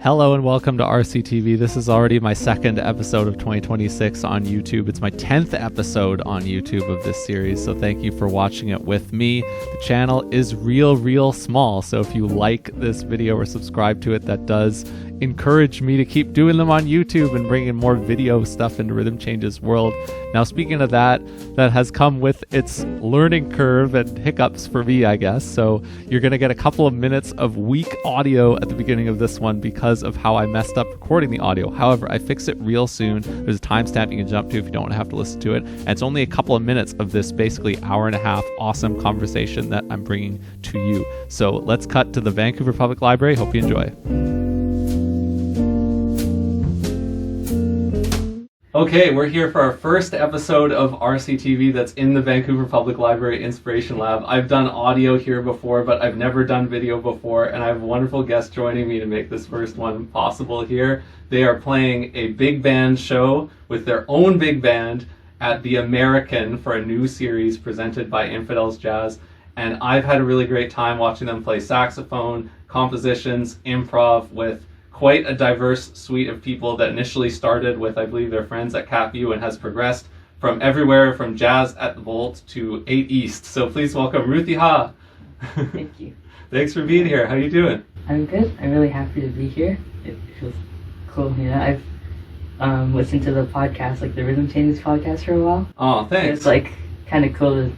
Hello and welcome to RCTV. This is already my second episode of 2026 on YouTube. It's my 10th episode on YouTube of this series, so thank you for watching it with me. The channel is real small, so if you like this video or subscribe to it, that does encourage me to keep doing them on YouTube and bringing more video stuff into Rhythm Changes world. Now, speaking of that has come with its learning curve and hiccups for me, I guess. So you're going to get a couple of minutes of weak audio at the beginning of this one because of how I messed up recording the audio. However, I fix it real soon. There's a timestamp you can jump to if you don't want to have to listen to it. And it's only a couple of minutes of this basically hour and a half awesome conversation that I'm bringing to you. So let's cut to the Vancouver Public Library. Hope you enjoy. Okay, we're here for our first episode of RCTV that's in the Vancouver Public Library Inspiration Lab. I've done audio here before, but I've never done video before, and I have a wonderful guest joining me to make this first one possible here. They are playing a big band show with their own big band at the American for a new series presented by Infidels Jazz, and I've had a really great time watching them play saxophone, compositions, improv with quite a diverse suite of people that initially started with, I believe, their friends at CapU and has progressed from everywhere from jazz at the Volt to 8 East. So please welcome Ruthie Ha. Thank you. Thanks for being here. How you doing? I'm good. I'm really happy to be here. It feels cool. You know, I've listened to the podcast, like the Rhythm Changes podcast for a while. Oh, thanks. It's like kind of cool to,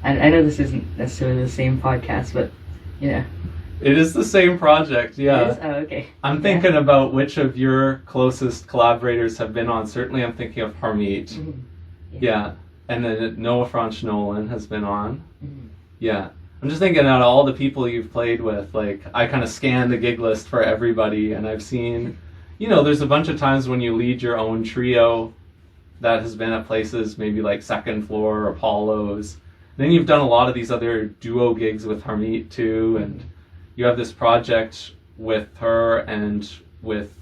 I know this isn't necessarily the same podcast, but you know. It is the same project, yeah. It is? Oh, okay. I'm thinking about which of your closest collaborators have been on. Certainly I'm thinking of Harmeet. Mm-hmm. Yeah. And then Noah Franche-Nolan has been on. Mm-hmm. Yeah. I'm just thinking out of all the people you've played with, like, I kind of scanned the gig list for everybody, and I've seen, you know, there's a bunch of times when you lead your own trio that has been at places maybe like Second Floor or Apollo's. Then you've done a lot of these other duo gigs with Harmeet too, and you have this project with her and with,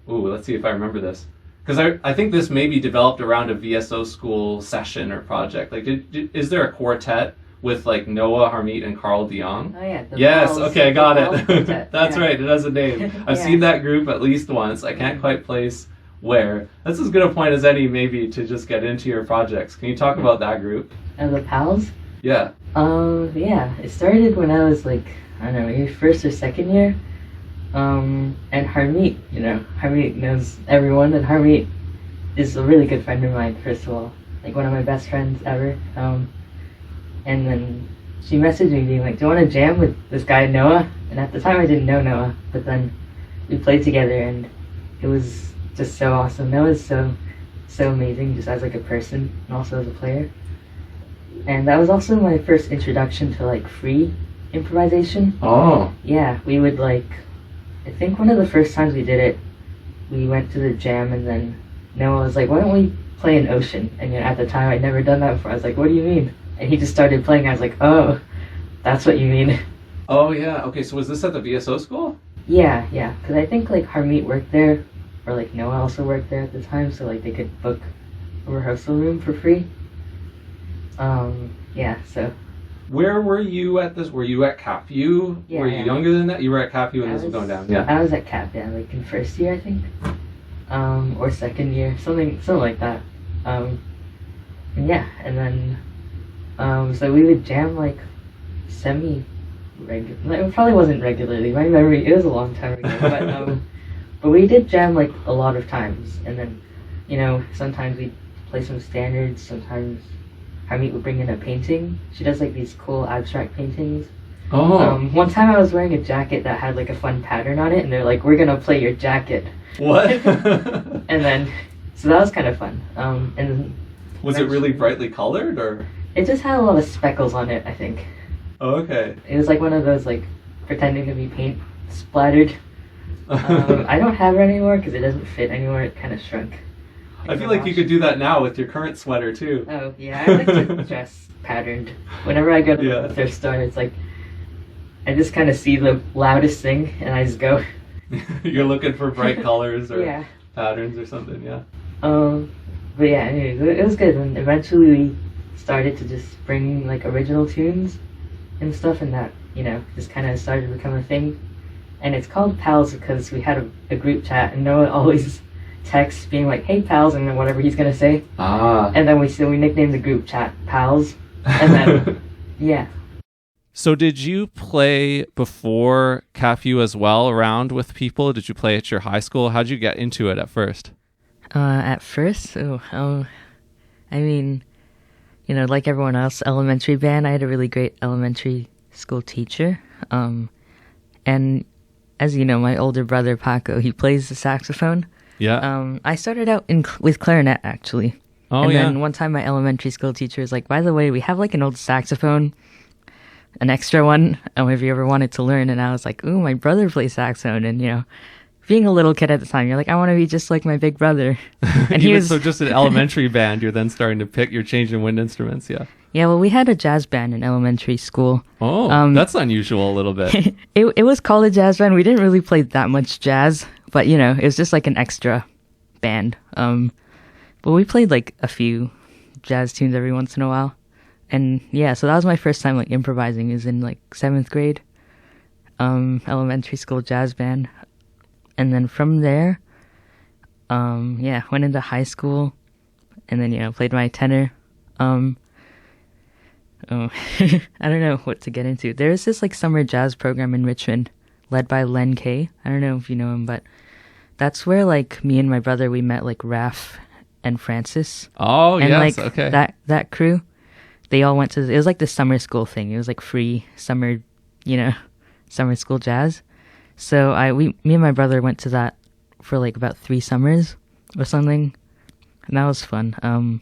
let's see if I remember this. Because I think this maybe developed around a VSO school session or project. Like, is there a quartet with like Noah, Harmeet, and Karl DeJong? Oh yeah. Yes, Balls, okay, got it. Quartet, That's yeah. right, it has a name. I've seen that group at least once. I can't quite place where. That's as good a point as any maybe to just get into your projects. Can you talk about that group? And the Pals? Yeah. Yeah, it started when I was like, I don't know, maybe first or second year. And Harmeet, you know, Harmeet knows everyone, and Harmeet is a really good friend of mine, first of all. Like one of my best friends ever. And then she messaged me being like, do you want to jam with this guy Noah? And at the time I didn't know Noah, but then we played together and it was just so awesome. Noah's so amazing just as like a person and also as a player. And that was also my first introduction to like free improvisation. Oh. Yeah, we would like, I think one of the first times we did it, we went to the jam and then Noah was like, why don't we play an ocean? And you know, at the time I'd never done that before. I was like, what do you mean? And he just started playing. I was like, oh, that's what you mean. Oh yeah, okay, so was this at the VSO school? Yeah, because I think like Harmeet worked there, or like Noah also worked there at the time, so like they could book a rehearsal room for free. Yeah, so. Where were you at this? Were you at CapU? Yeah, were you younger than that? You were at CapU when this was going down. Yeah. I was at Cap, yeah, like in first year I think, or second year, something like that. And yeah, and then, so we would jam like semi-regular. It probably wasn't regularly. My memory, it was a long time ago, but we did jam like a lot of times. And then, you know, sometimes we'd play some standards. Sometimes Harmeet would bring in a painting. She does like these cool abstract paintings. Oh. One time I was wearing a jacket that had like a fun pattern on it, and they're like, "We're gonna play your jacket." What? And then, so that was kind of fun. And then was it really brightly colored, or? It just had a lot of speckles on it, I think. Oh, okay. It was like one of those like pretending to be paint splattered. I don't have it anymore because it doesn't fit anymore. It kind of shrunk. I feel like you could do that now with your current sweater too. Oh yeah, I like to dress patterned. Whenever I go to the thrift store, it's like I just kind of see the loudest thing and I just go. You're looking for bright colors or patterns or something, yeah. But yeah, anyways, it was good, and eventually we started to just bring like original tunes and stuff, and that, you know, just kind of started to become a thing. and it's called Pals because we had a group chat, and Noah always texts being like, "Hey pals," and then whatever he's gonna say. And then we nicknamed the group chat Pals, and then yeah. So did you play before CapU as well, around with people? Did you play at your high school? How'd you get into it at first? At first, I mean, you know, like everyone else, elementary band. I had a really great elementary school teacher, and as you know, my older brother Paco, he plays the saxophone. Yeah. I started out with clarinet actually. Oh, and yeah. then one time my elementary school teacher was like, "By the way, we have like an old saxophone, an extra one, if you ever wanted to learn." And I was like, "Ooh, my brother plays saxophone," and you know, being a little kid at the time, you're like, "I want to be just like my big brother." And he was so just an elementary band. You're then starting to pick. You're changing wind instruments. Yeah. Yeah, well, we had a jazz band in elementary school. Oh, that's unusual a little bit. It was called a jazz band. We didn't really play that much jazz, but you know, it was just like an extra band. But we played like a few jazz tunes every once in a while. And yeah, so that was my first time like improvising, is in like 7th grade, elementary school jazz band. And then from there, went into high school, and then, you know, played my tenor. I don't know what to get into. There's this like summer jazz program in Richmond led by Len Kay. I don't know if you know him, but that's where like me and my brother, we met like Raph and Francis. Oh, and, yes, like, okay. That crew, they all went to, it was like the summer school thing. It was like free summer, you know, summer school jazz. So me and my brother went to that for like about 3 summers or something, and that was fun. And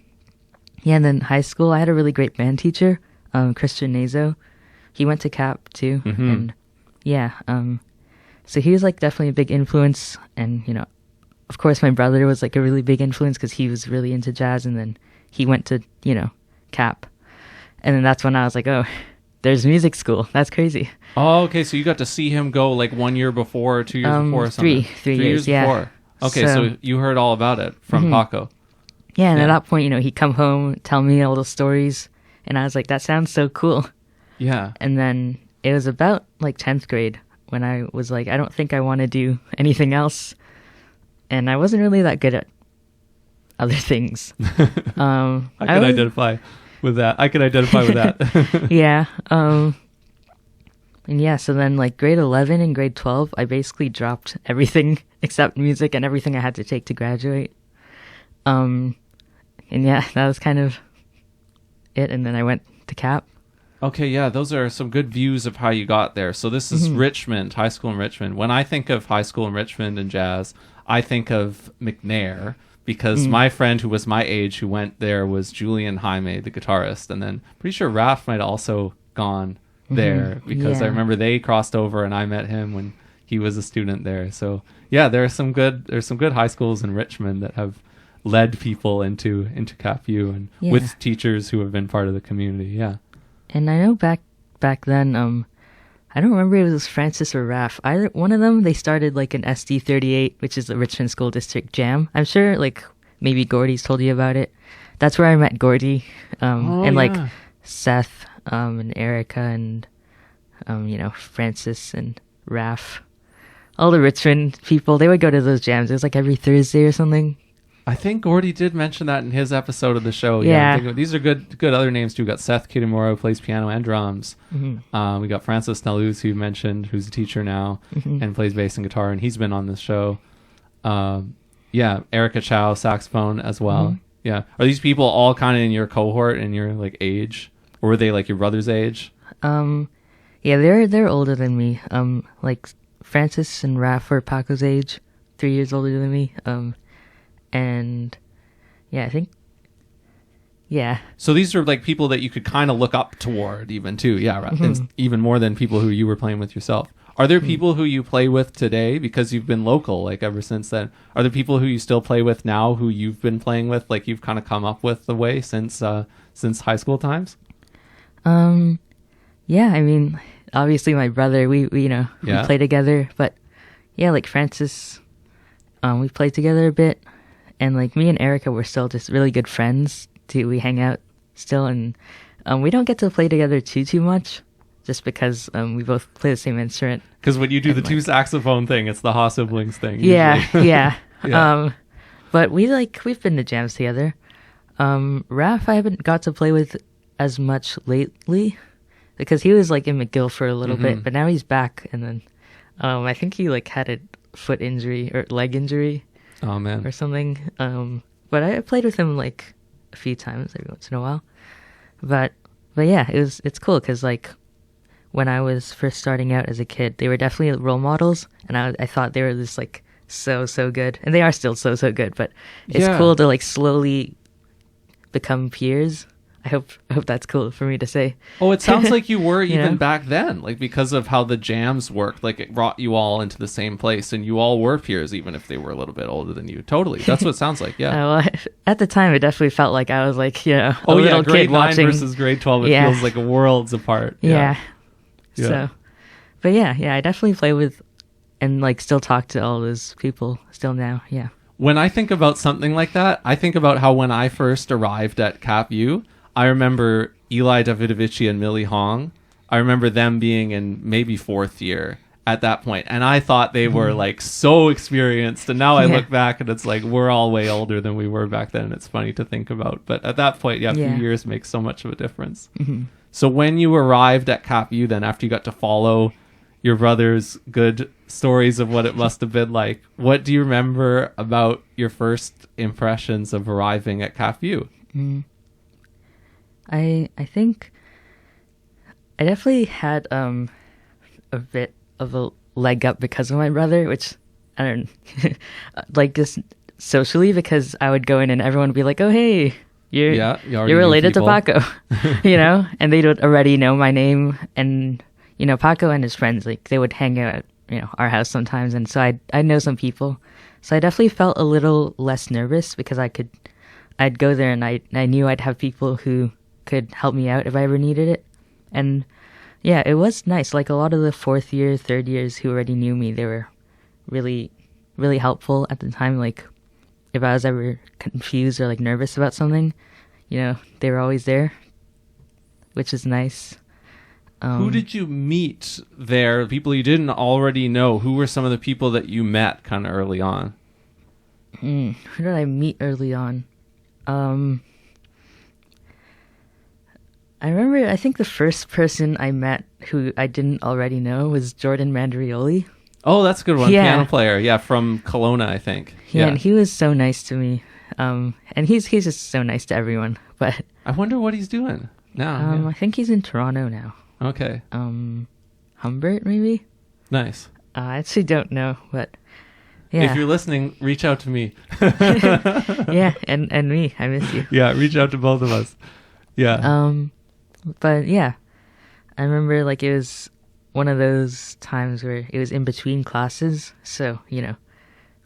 then high school, I had a really great band teacher, Christian Nazo. He went to Cap too, and so he was like definitely a big influence. And you know, of course, my brother was like a really big influence because he was really into jazz, and then he went to, you know, Cap, and then that's when I was like, oh, there's music school. That's crazy. Oh, okay. So you got to see him go like 1 year before, or 2 years before, or something. Three years, yeah. Before. Okay, so you heard all about it from Paco. Yeah, and at that point, you know, he'd come home, tell me all the stories, and I was like, that sounds so cool. Yeah. And then it was about like 10th grade when I was like, I don't think I want to do anything else. And I wasn't really that good at other things. I can identify with that. Yeah. And yeah, so then like grade 11 and grade 12, I basically dropped everything except music and everything I had to take to graduate. And yeah, that was kind of it. And then I went to Cap. Okay, yeah, those are some good views of how you got there. So this is Richmond, high school in Richmond. When I think of high school in Richmond and jazz, I think of McNair, because my friend who was my age who went there was Julian Jaime, the guitarist. And then pretty sure Raph might have also gone there, because I remember they crossed over and I met him when he was a student there. So yeah, there's some good high schools in Richmond that have led people into CapU, and with teachers who have been part of the community. Yeah. And I know back then, I don't remember if it was Francis or Raph. Either one of them, they started like an SD38, which is the Richmond School District Jam. I'm sure like maybe Gordy's told you about it. That's where I met Gordy, like Seth, and Erica, and you know, Francis and Raph. All the Richmond people, they would go to those jams. It was like every Thursday or something. I think Gordy did mention that in his episode of the show. Yeah. These are good other names too. We got Seth Kitamura, who plays piano and drums. We got Francis Naluz, who you mentioned, who's a teacher now and plays bass and guitar, and he's been on this show. Erica Chow, saxophone as well. Yeah. Are these people all kind of in your cohort and your like age? Or were they like your brother's age? Yeah, they're older than me. Like Francis and Raph were Paco's age, 3 years older than me. And yeah, I think, yeah. So these are like people that you could kind of look up toward even too. Yeah, right. And even more than people who you were playing with yourself. Are there people who you play with today, because you've been local like ever since then? Are there people who you still play with now who you've been playing with, like you've kind of come up with the way since high school times? Yeah, I mean, obviously my brother, we play together, but yeah, like Francis, we played together a bit. And like me and Erica, we're still just really good friends too. We hang out still, and we don't get to play together too much, just because we both play the same instrument. Because when you do the two saxophone thing, it's the Ha siblings thing. Yeah, yeah. Yeah. But we've been to jams together. Raph, I haven't got to play with as much lately because he was like in McGill for a little bit, but now he's back. And then I think he like had a foot injury or leg injury. Oh man. Or something. But I played with him like a few times every once in a while. But yeah, it's cool because like when I was first starting out as a kid, they were definitely role models, and I thought they were just like so good, and they are still so good. But it's cool to like slowly become peers. I hope that's cool for me to say. Oh, it sounds like you were even know? back then, like because of how the jams worked. Like it brought you all into the same place, and you all were peers, even if they were a little bit older than you. Totally, that's what it sounds like. Yeah. Well, at the time, it definitely felt like I was like a grade little kid 9 watching versus grade 12. It feels like worlds apart. Yeah. So, but yeah, I definitely play with and like still talk to all those people still now. Yeah. When I think about something like that, I think about how when I first arrived at CapU, I remember Eli Davidovici and Millie Hong. I remember them being in maybe 4th year at that point, and I thought they were like so experienced. And now I look back and it's like we're all way older than we were back then. And it's funny to think about, but at that point, a few years makes so much of a difference. So when you arrived at CapU, then after you got to follow your brother's good stories of what it must have been like, what do you remember about your first impressions of arriving at CapU? I think I definitely had a bit of a leg up because of my brother, which I don't like just socially, because I would go in and everyone would be like, "Oh, hey, you're related to Paco," and they would already know my name, and Paco and his friends, like they would hang out at our house sometimes, and so I'd know some people, so I definitely felt a little less nervous because I'd go there and I knew I'd have people who could help me out if I ever needed it. And yeah, it was nice. Like a lot of the 4th year, 3rd years who already knew me, they were really, really helpful at the time. Like if I was ever confused or like nervous about something, they were always there, which is nice. Who did you meet there? People you didn't already know. Who were some of the people that you met kind of early on? Who did I meet early on? I remember, I think the first person I met who I didn't already know was Jordan Mandrioli. Oh, that's a good one. Piano player. Yeah, from Kelowna, I think. Yeah, and he was so nice to me. And he's just so nice to everyone. But I wonder what he's doing now. I think he's in Toronto now. Okay. Humbert, maybe? Nice. I actually don't know, but yeah. If you're listening, reach out to me. Yeah, and me. I miss you. Yeah, reach out to both of us. Yeah. But yeah, I remember like it was one of those times where it was in between classes. So, me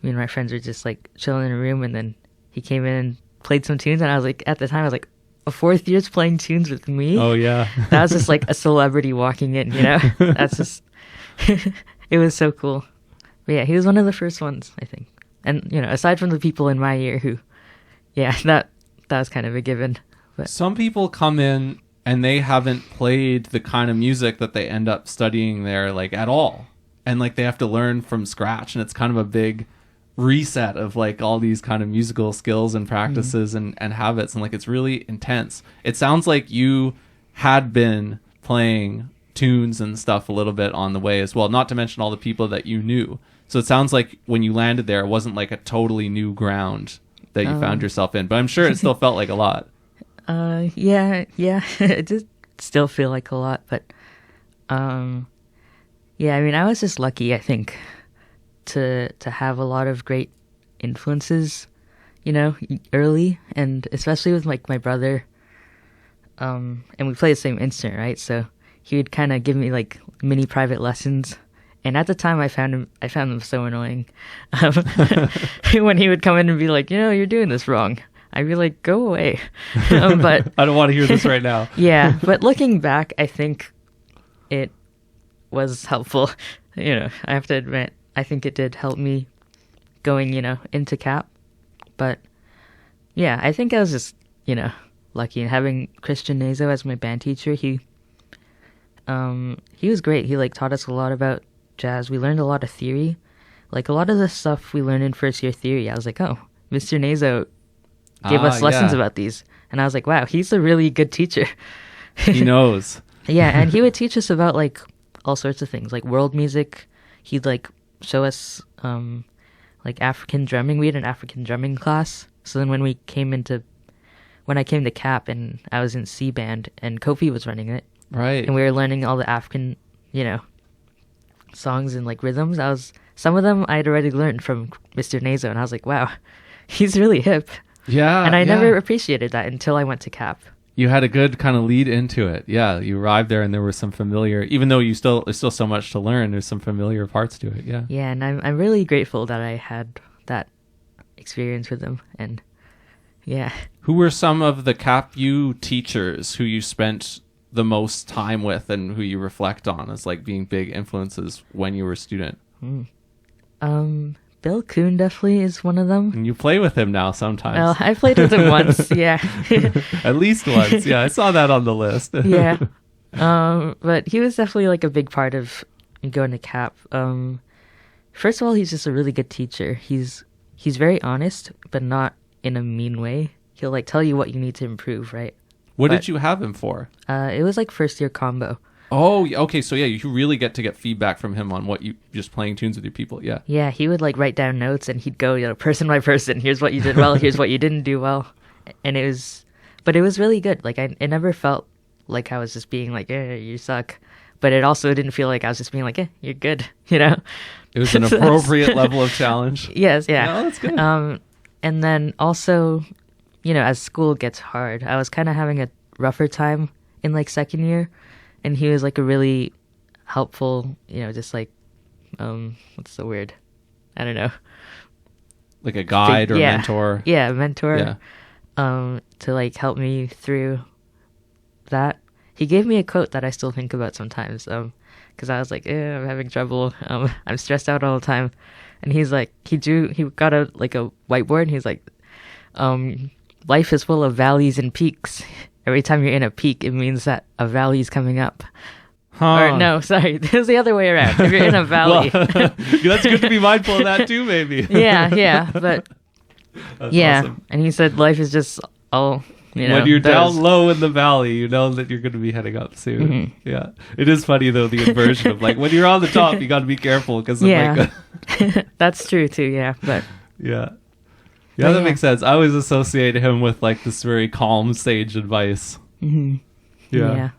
and my friends were just like chilling in a room, and then he came in and played some tunes. And I was like, at the time, I was like, a 4th year's playing tunes with me? Oh, yeah. That was just like a celebrity walking in, That's just, it was so cool. But yeah, he was one of the first ones, I think. And, aside from the people in my year who, that was kind of a given. But some people come in and they haven't played the kind of music that they end up studying there, like, at all. And, like, they have to learn from scratch. And it's kind of a big reset of, like, all these kind of musical skills and practices and habits. And, like, it's really intense. It sounds like you had been playing tunes and stuff a little bit on the way as well, not to mention all the people that you knew. So it sounds like when you landed there, it wasn't, like, a totally new ground that you found yourself in. But I'm sure it still felt like a lot. Yeah, it did still feel like a lot, but, yeah, I mean, I was just lucky, I think, to have a lot of great influences, early, and especially with, like, my brother, and we play the same instrument, right, so he would kind of give me, like, mini private lessons, and at the time I found them so annoying, when he would come in and be like, you're doing this wrong. I'd be like, go away. But I don't want to hear this right now. Yeah, but looking back, I think it was helpful. I have to admit, I think it did help me going, into Cap. But yeah, I think I was just, lucky. And having Christian Nazo as my band teacher, He was great. He like taught us a lot about jazz. We learned a lot of theory. Like a lot of the stuff we learned in first year theory, I was like, oh, Mr. Nazo gave us lessons about these. And I was like, wow, he's a really good teacher. He knows. Yeah, and he would teach us about like all sorts of things, like world music. He'd like show us like African drumming. We had an African drumming class. So then when I came to Cap and I was in C band and Kofi was running it. Right. And we were learning all the African, songs and like rhythms. Some of them I had already learned from Mr. Nazo, and I was like, wow, he's really hip. Yeah. And I never appreciated that until I went to Cap. You had a good kind of lead into it. Yeah, you arrived there and there was some familiar, even though there's still so much to learn, there's some familiar parts to it. Yeah. Yeah, and I'm really grateful that I had that experience with him. And yeah. Who were some of the CapU teachers who you spent the most time with and who you reflect on as like being big influences when you were a student? Bill Kuhn definitely is one of them. And you play with him now sometimes. Well, I played with him once, yeah. At least once, yeah. I saw that on the list. Yeah. But he was definitely like a big part of going to Cap. First of all, he's just a really good teacher. He's very honest, but not in a mean way. He'll like tell you what you need to improve, right? What did you have him for? It was like first year combo. Oh, okay. So yeah, you really get to get feedback from him on what you just playing tunes with your people. Yeah. Yeah, he would like write down notes and he'd go, person by person. Here's what you did well. Here's what you didn't do well. And it was really good. Like it never felt like I was just being like, you suck. But it also didn't feel like I was just being like, you're good. It was an appropriate level of challenge. Yes. Yeah. No, that's good. And then also, as school gets hard, I was kind of having a rougher time in like second year. And he was like a really helpful, just like, what's the word? I don't know. Like a guide or mentor. Yeah, mentor. Yeah. To like help me through that. He gave me a quote that I still think about sometimes. Because I was like, I'm having trouble. I'm stressed out all the time. And he's like, he got a whiteboard. And he's like, life is full of valleys and peaks. Every time you're in a peak, it means that a valley is coming up. Huh. Or no, sorry, it's the other way around. If you're in a valley. Well, that's good to be mindful of that too, maybe. Yeah, but that's awesome. And he said life is just all, when you're down low in the valley, you know that you're going to be heading up soon. Mm-hmm. Yeah. It is funny though, the inversion of like when you're on the top, you got to be careful because that's true too, yeah, but yeah. Yeah, that makes sense. I always associate him with like this very calm sage advice. Mm-hmm. Yeah.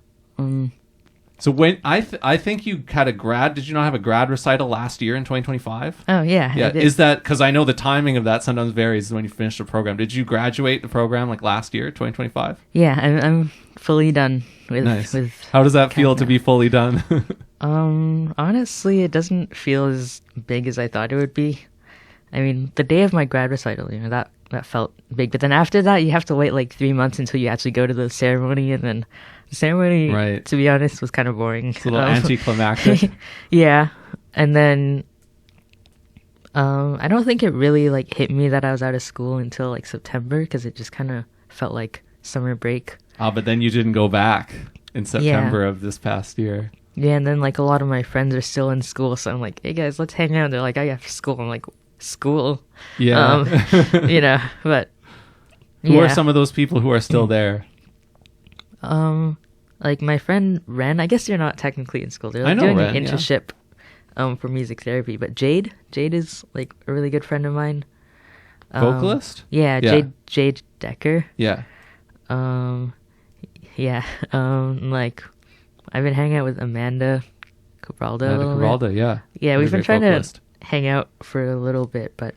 So when I think you had a grad. Did you not have a grad recital last year in 2025? Oh yeah. Yeah. Is that because I know the timing of that sometimes varies when you finish the program? Did you graduate the program like last year, 2025? Yeah, I'm fully done with. Nice. With how does that feel to be fully done? Honestly, it doesn't feel as big as I thought it would be. I mean, the day of my grad recital, that felt big. But then after that, you have to wait like 3 months until you actually go to the ceremony. And then the ceremony, right, to be honest, was kind of boring. It's a little anticlimactic. Yeah. And then I don't think it really like hit me that I was out of school until like September because it just kind of felt like summer break. But then you didn't go back in September of this past year. Yeah, and then like a lot of my friends are still in school. So I'm like, hey guys, let's hang out. They're like, I have school. I'm like, school, but who are some of those people who are still there? Like my friend Ren. I guess you're not technically in school. They're like doing an internship for music therapy. But Jade is like a really good friend of mine. Vocalist? Yeah. Jade Decker. Yeah. Like I've been hanging out with Amanda Cabralda a little bit. Yeah, we've been trying to hang out for a little bit, but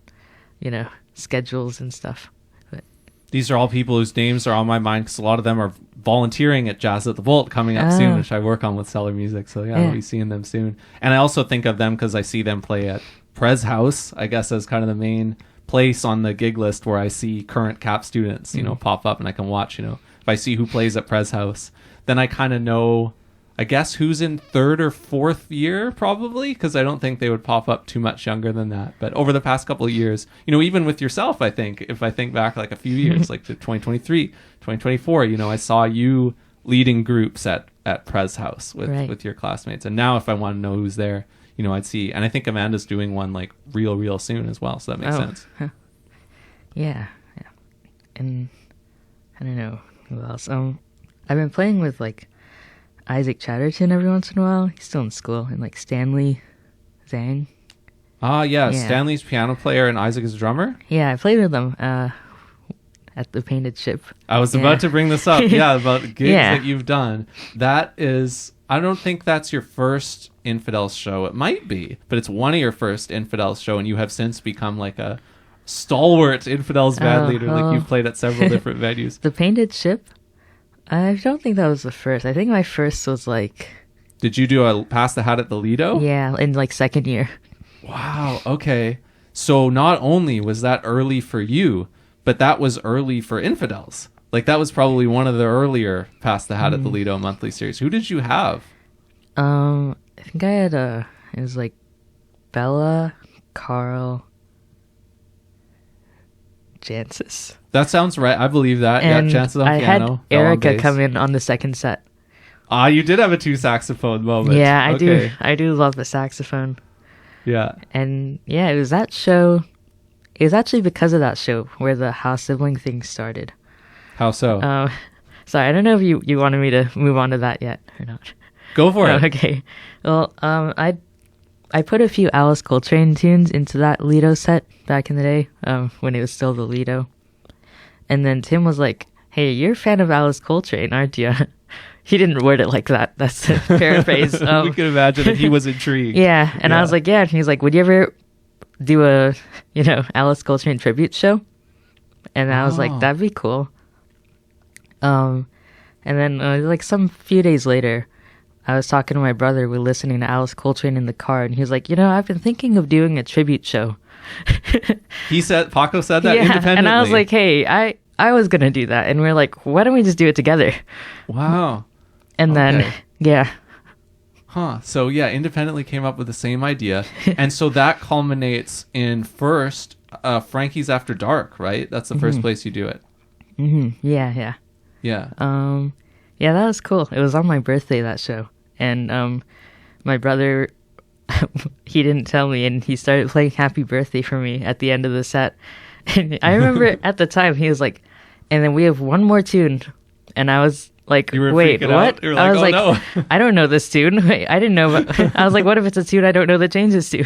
schedules and stuff. But these are all people whose names are on my mind because a lot of them are volunteering at Jazz at the Vault coming up soon, which I work on with Stellar Music. So I'll be seeing them soon. And I also think of them because I see them play at Prez House, I guess, as kind of the main place on the gig list where I see current Cap students, pop up and I can watch, if I see who plays at Prez House, then I kind of know, I guess, who's in third or fourth year, probably, because I don't think they would pop up too much younger than that. But over the past couple of years, even with yourself, I think, if I think back like a few years, like to 2023, 2024, I saw you leading groups at at Prez House with Right. with your classmates. And now if I want to know who's there, you know, I'd see. And I think Amanda's doing one like real soon as well, so that makes sense. Huh. Yeah. And I don't know who else. I've been playing with like Isaac Chatterton every once in a while. He's still in school, and like Stanley Zhang. Yeah. Stanley's piano player and Isaac is drummer. Yeah, I played with them at the Painted Ship. I was about to bring this up. Yeah, about gigs Yeah. that you've done. That is, I don't think that's your first Infidels show. It might be, but it's one of your first Infidels show, and you have since become like a stalwart Infidels band leader. Like you've played at several different venues. The Painted Ship? I don't think that was the first. I think my first was like... Did you do a Pass the Hat at the Lido? Yeah, in like second year. Wow, okay. So not only was that early for you, but that was early for Infidels. Like that was probably one of the earlier Pass the Hat at the Lido monthly series. Who did you have? I think I had it was like Bella, Carl, Jancis. That sounds right. I believe that. And yeah, Jancis on I piano. had Bell on Erica bass. come in on the second set. You did have a 2 saxophone moment. Yeah, I do. Okay. I do love the saxophone. Yeah. And yeah, it was that show. It was actually because of that show where the house sibling thing started. How so? Sorry, I don't know if you wanted me to move on to that yet or not. Go for it. Okay. Well, I put a few Alice Coltrane tunes into that Lido set back in the day, when it was still the Lido. And then Tim was like, "Hey, you're a fan of Alice Coltrane, aren't you?" He didn't word it like that. That's a paraphrase. We can imagine that he was intrigued. Yeah, and I was like, "Yeah." And he's like, "Would you ever do a, Alice Coltrane tribute show?" And I was like, "That'd be cool." And then like some few days later, I was talking to my brother. We're listening to Alice Coltrane in the car, and he was like, "I've been thinking of doing a tribute show." Paco said that independently. And I was like, "Hey, I was gonna do that," and we're like, "Why don't we just do it together?" Wow. And then, yeah. Huh. So yeah, independently came up with the same idea, and so that culminates in first Frankie's After Dark, right? That's the first place you do it. Mm-hmm. Yeah. Yeah. Yeah, that was cool. It was on my birthday, that show. And my brother, he didn't tell me, and he started playing Happy Birthday for me at the end of the set. And I remember at the time, he was like, "And then we have one more tune." And I was like, You were "Wait, freaking what?" out. You were I was like, "Oh, like, "I don't know this tune." Wait, I didn't know. I was like, "What if it's a tune I don't know the changes to?"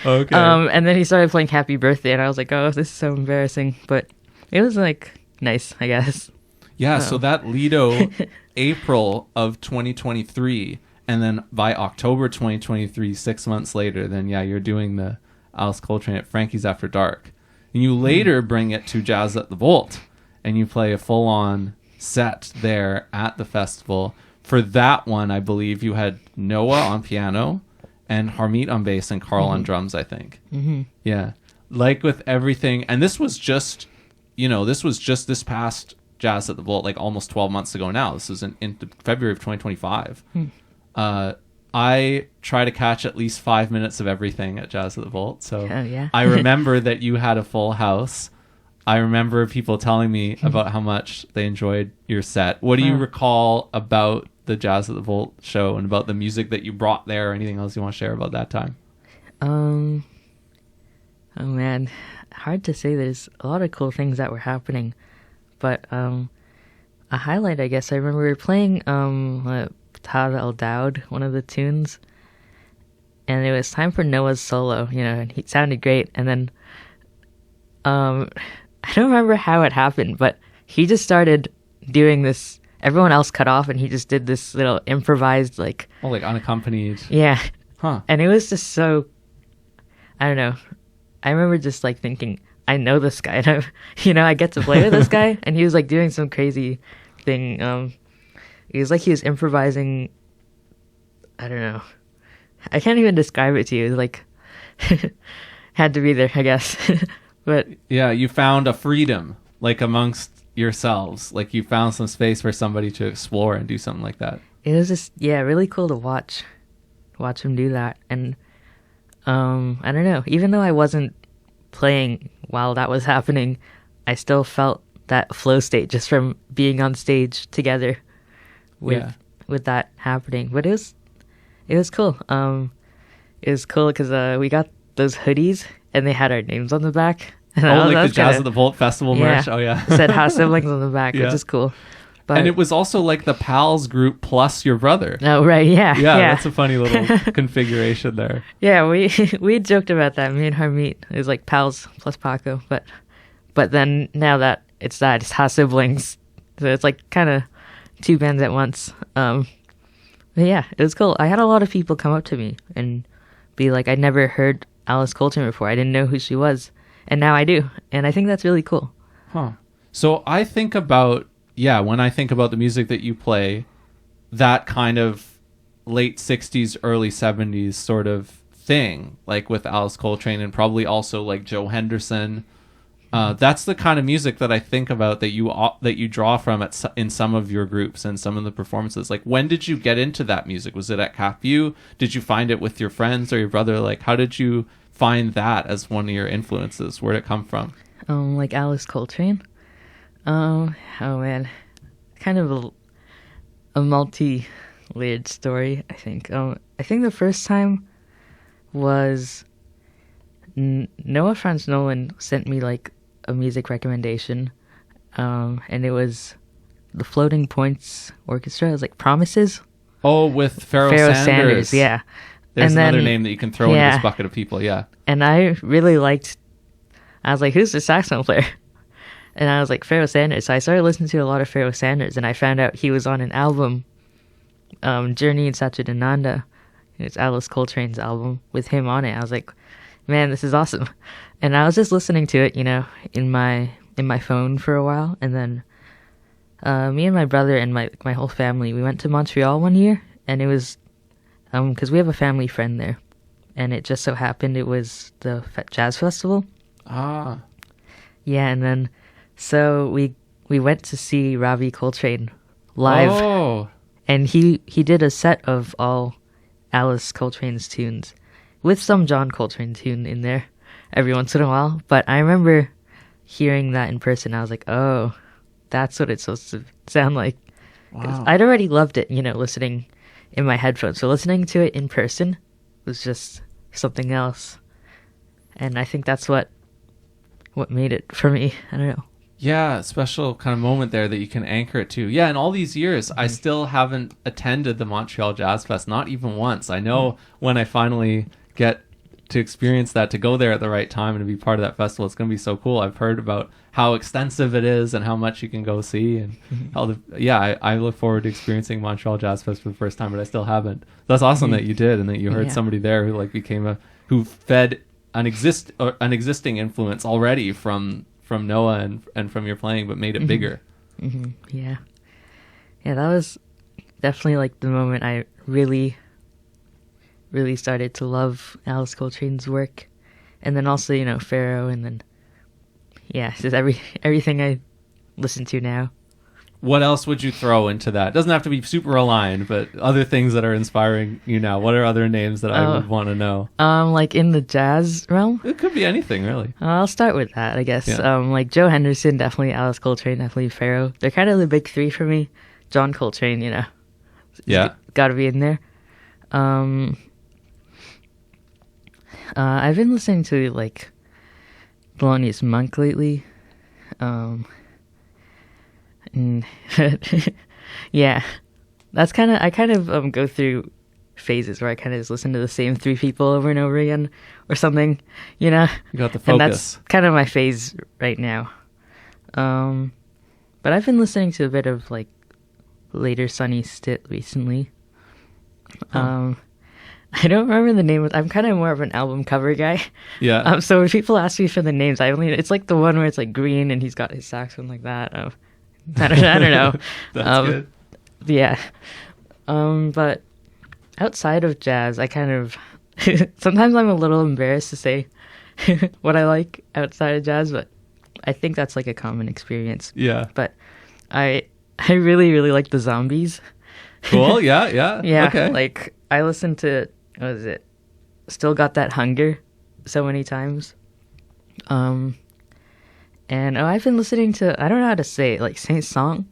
Okay. And then he started playing Happy Birthday, and I was like, "Oh, this is so embarrassing." But it was like nice, I guess. Yeah, so that Lido, April of 2023, and then by October 2023, 6 months later, then yeah, you're doing the Alice Coltrane at Frankie's After Dark. And you later bring it to Jazz at the Vault, and you play a full-on set there at the festival. For that one, I believe you had Noah on piano, and Harmeet on bass, and Karl on drums, I think. Mm-hmm. Yeah. Like with everything, and this was just this past Jazz at the Vault, like almost 12 months ago now. This is in February of 2025. I try to catch at least 5 minutes of everything at Jazz at the Vault. So yeah. I remember that you had a full house. I remember people telling me about how much they enjoyed your set. What do you recall about the Jazz at the Vault show and about the music that you brought there, or anything else you want to share about that time? Oh man, hard to say. There's a lot of cool things that were happening. But a highlight, I guess, I remember we were playing Tad El Dowd, one of the tunes, and it was time for Noah's solo, and he sounded great. And then I don't remember how it happened, but he just started doing this. Everyone else cut off, and he just did this little improvised, like unaccompanied. Yeah. Huh. And it was just so, I don't know. I remember just like thinking, I know this guy, and I get to play with this guy. And he was like doing some crazy thing. It was like he was improvising. I don't know. I can't even describe it to you. It was like had to be there, I guess. But yeah, you found a freedom, like amongst yourselves. Like you found some space for somebody to explore and do something like that. It was just really cool to watch him do that. And I don't know. Even though I wasn't playing while that was happening, I still felt that flow state just from being on stage together with with that happening. But it was cool. It was cool because we got those hoodies and they had our names on the back. And like the Jazz at the Vault Festival merch. Oh yeah, it said Ha Siblings on the back, which is cool. But, and it was also like the pals group plus your brother. Oh right, yeah. That's a funny little configuration there. Yeah, we joked about that. Me and Harmeet, it was like pals plus Paco, but then now that it's Ha Siblings, so it's like kind of two bands at once. But yeah, it was cool. I had a lot of people come up to me and be like, I'd never heard Alice Coltrane before. I didn't know who she was. And now I do. And I think that's really cool. Huh. So I think about, when I think about the music that you play, that kind of late 60s, early 70s sort of thing, like with Alice Coltrane and probably also like Joe Henderson. That's the kind of music that I think about that you draw from in some of your groups and some of the performances. Like, when did you get into that music? Was it at CapU? Did you find it with your friends or your brother? Like, how did you find that as one of your influences? Where'd it come from? Like Alice Coltrane? Oh man, kind of a multi-layered story, I think. I think the first time was Noah Franche-Nolan sent me like a music recommendation, and it was the Floating Points Orchestra. It was like Promises. Oh, with Pharoah Sanders. Yeah. There's another name that you can throw into this bucket of people, yeah. And I really I was like, who's the saxophone player? And I was like, Pharoah Sanders. So I started listening to a lot of Pharoah Sanders, and I found out he was on an album, Journey in Satchidananda. It's Alice Coltrane's album with him on it. I was like, man, this is awesome. And I was just listening to it, in my phone for a while. And then me and my brother and my whole family, we went to Montreal one year, and it was because we have a family friend there, and it just so happened it was the jazz festival. Ah. Yeah, and then so we went to see Ravi Coltrane live. Oh. And he did a set of all Alice Coltrane's tunes with some John Coltrane tune in there every once in a while. But I remember hearing that in person. I was like, oh, that's what it's supposed to sound like. Wow. I'd already loved it, listening in my headphones. So listening to it in person was just something else. And I think that's what made it for me. I don't know. Yeah, special kind of moment there that you can anchor it to. Yeah, in all these years, I still haven't attended the Montreal Jazz Fest, not even once. I know when I finally get to experience that, to go there at the right time and to be part of that festival, it's going to be so cool. I've heard about how extensive it is and how much you can go see. And I look forward to experiencing Montreal Jazz Fest for the first time, but I still haven't. That's awesome that you did, and that you heard somebody there who like who fed an existing influence already from Noah and from your playing, but made it bigger. Mm-hmm. Yeah, that was definitely like the moment I really started to love Alice Coltrane's work, and then also Pharoah, and then just everything I listen to now. What else would you throw into that? It doesn't have to be super aligned, but other things that are inspiring you now. What are other names that I would want to know? Like in the jazz realm? It could be anything, really. I'll start with that, I guess. Yeah. Like Joe Henderson, definitely Alice Coltrane, definitely Pharoah. They're kind of the big three for me. John Coltrane, Yeah. Got to be in there. I've been listening to like Thelonious Monk lately. Yeah, that's I kind of go through phases where I kind of just listen to the same three people over and over again or something, You got the focus. And that's kind of my phase right now. But I've been listening to a bit of like later Sonny Stitt recently. I don't remember the name. I'm kind of more of an album cover guy. Yeah. So when people ask me for the names, it's like the one where it's like green and he's got his saxophone like that. I don't know. That's good. Yeah. But outside of jazz, I kind of sometimes I'm a little embarrassed to say what I like outside of jazz, but I think that's like a common experience. Yeah. But I really, really like the Zombies. Cool. Yeah. Yeah. Okay. Like I listened to Still Got That Hunger so many times. And I've been listening to, I don't know how to say it, like Saint Song.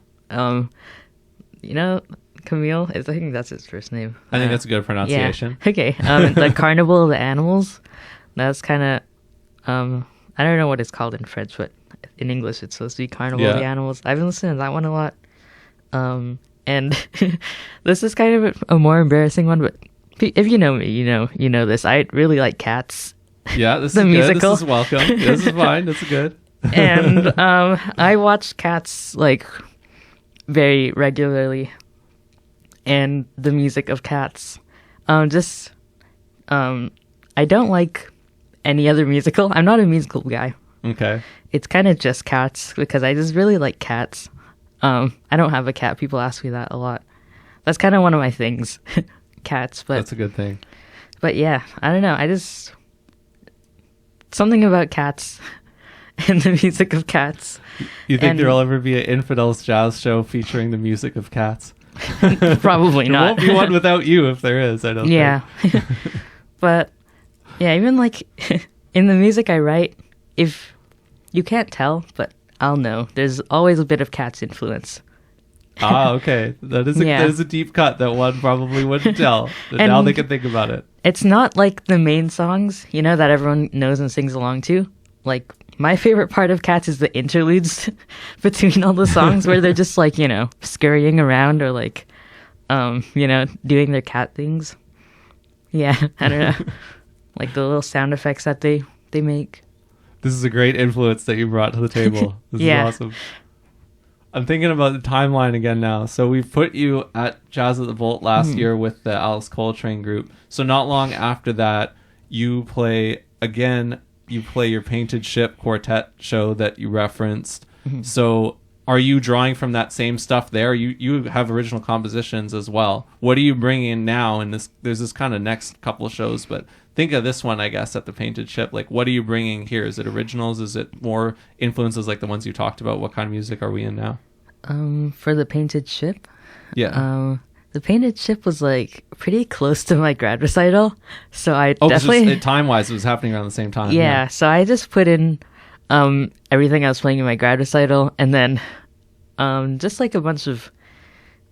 Camille. I think that's his first name. I think that's a good pronunciation. Yeah. Okay. The Carnival of the Animals. That's kind of I don't know what it's called in French, but in English it's supposed to be Carnival of the Animals. I've been listening to that one a lot. And this is kind of a more embarrassing one, but if you know me, you know this. I really like Cats. Yeah, this the is musical. Good. This is welcome. This is fine. This is good. And I watch Cats like very regularly, and the music of Cats. I don't like any other musical. I'm not a musical guy. Okay. It's kind of just Cats because I just really like cats. I don't have a cat. People ask me that a lot. That's kind of one of my things, cats. But that's a good thing. But yeah, I don't know. Something about cats and the music of cats. You think there'll ever be an Infidels Jazz show featuring the music of cats? Probably not. There won't be one without you if there is, I don't think. Yeah. But yeah, even like in the music I write, if you can't tell, but I'll know. There's always a bit of Cats influence. Ah, okay. That is a deep cut that one probably wouldn't tell. But now they can think about it. It's not like the main songs, that everyone knows and sings along to. Like, my favorite part of Cats is the interludes between all the songs where they're just like, scurrying around or like, doing their cat things. Yeah, I don't know. Like the little sound effects that they make. This is a great influence that you brought to the table. This is awesome. I'm thinking about the timeline again now. So we've put you at Jazz at the Vault last year with the Alice Coltrane group. So not long after that, you play your Painted Ship quartet show that you referenced. Mm-hmm. So are you drawing from that same stuff there? You have original compositions as well. What are you bringing in now? And there's this kind of next couple of shows, but think of this one, I guess, at the Painted Ship. Like, what are you bringing here? Is it originals? Is it more influences like the ones you talked about? What kind of music are we in now? For the Painted Ship? Yeah. The Painted Ship was like pretty close to my grad recital. So I definitely... time-wise, it was happening around the same time. Yeah, so I just put in everything I was playing in my grad recital and then just like a bunch of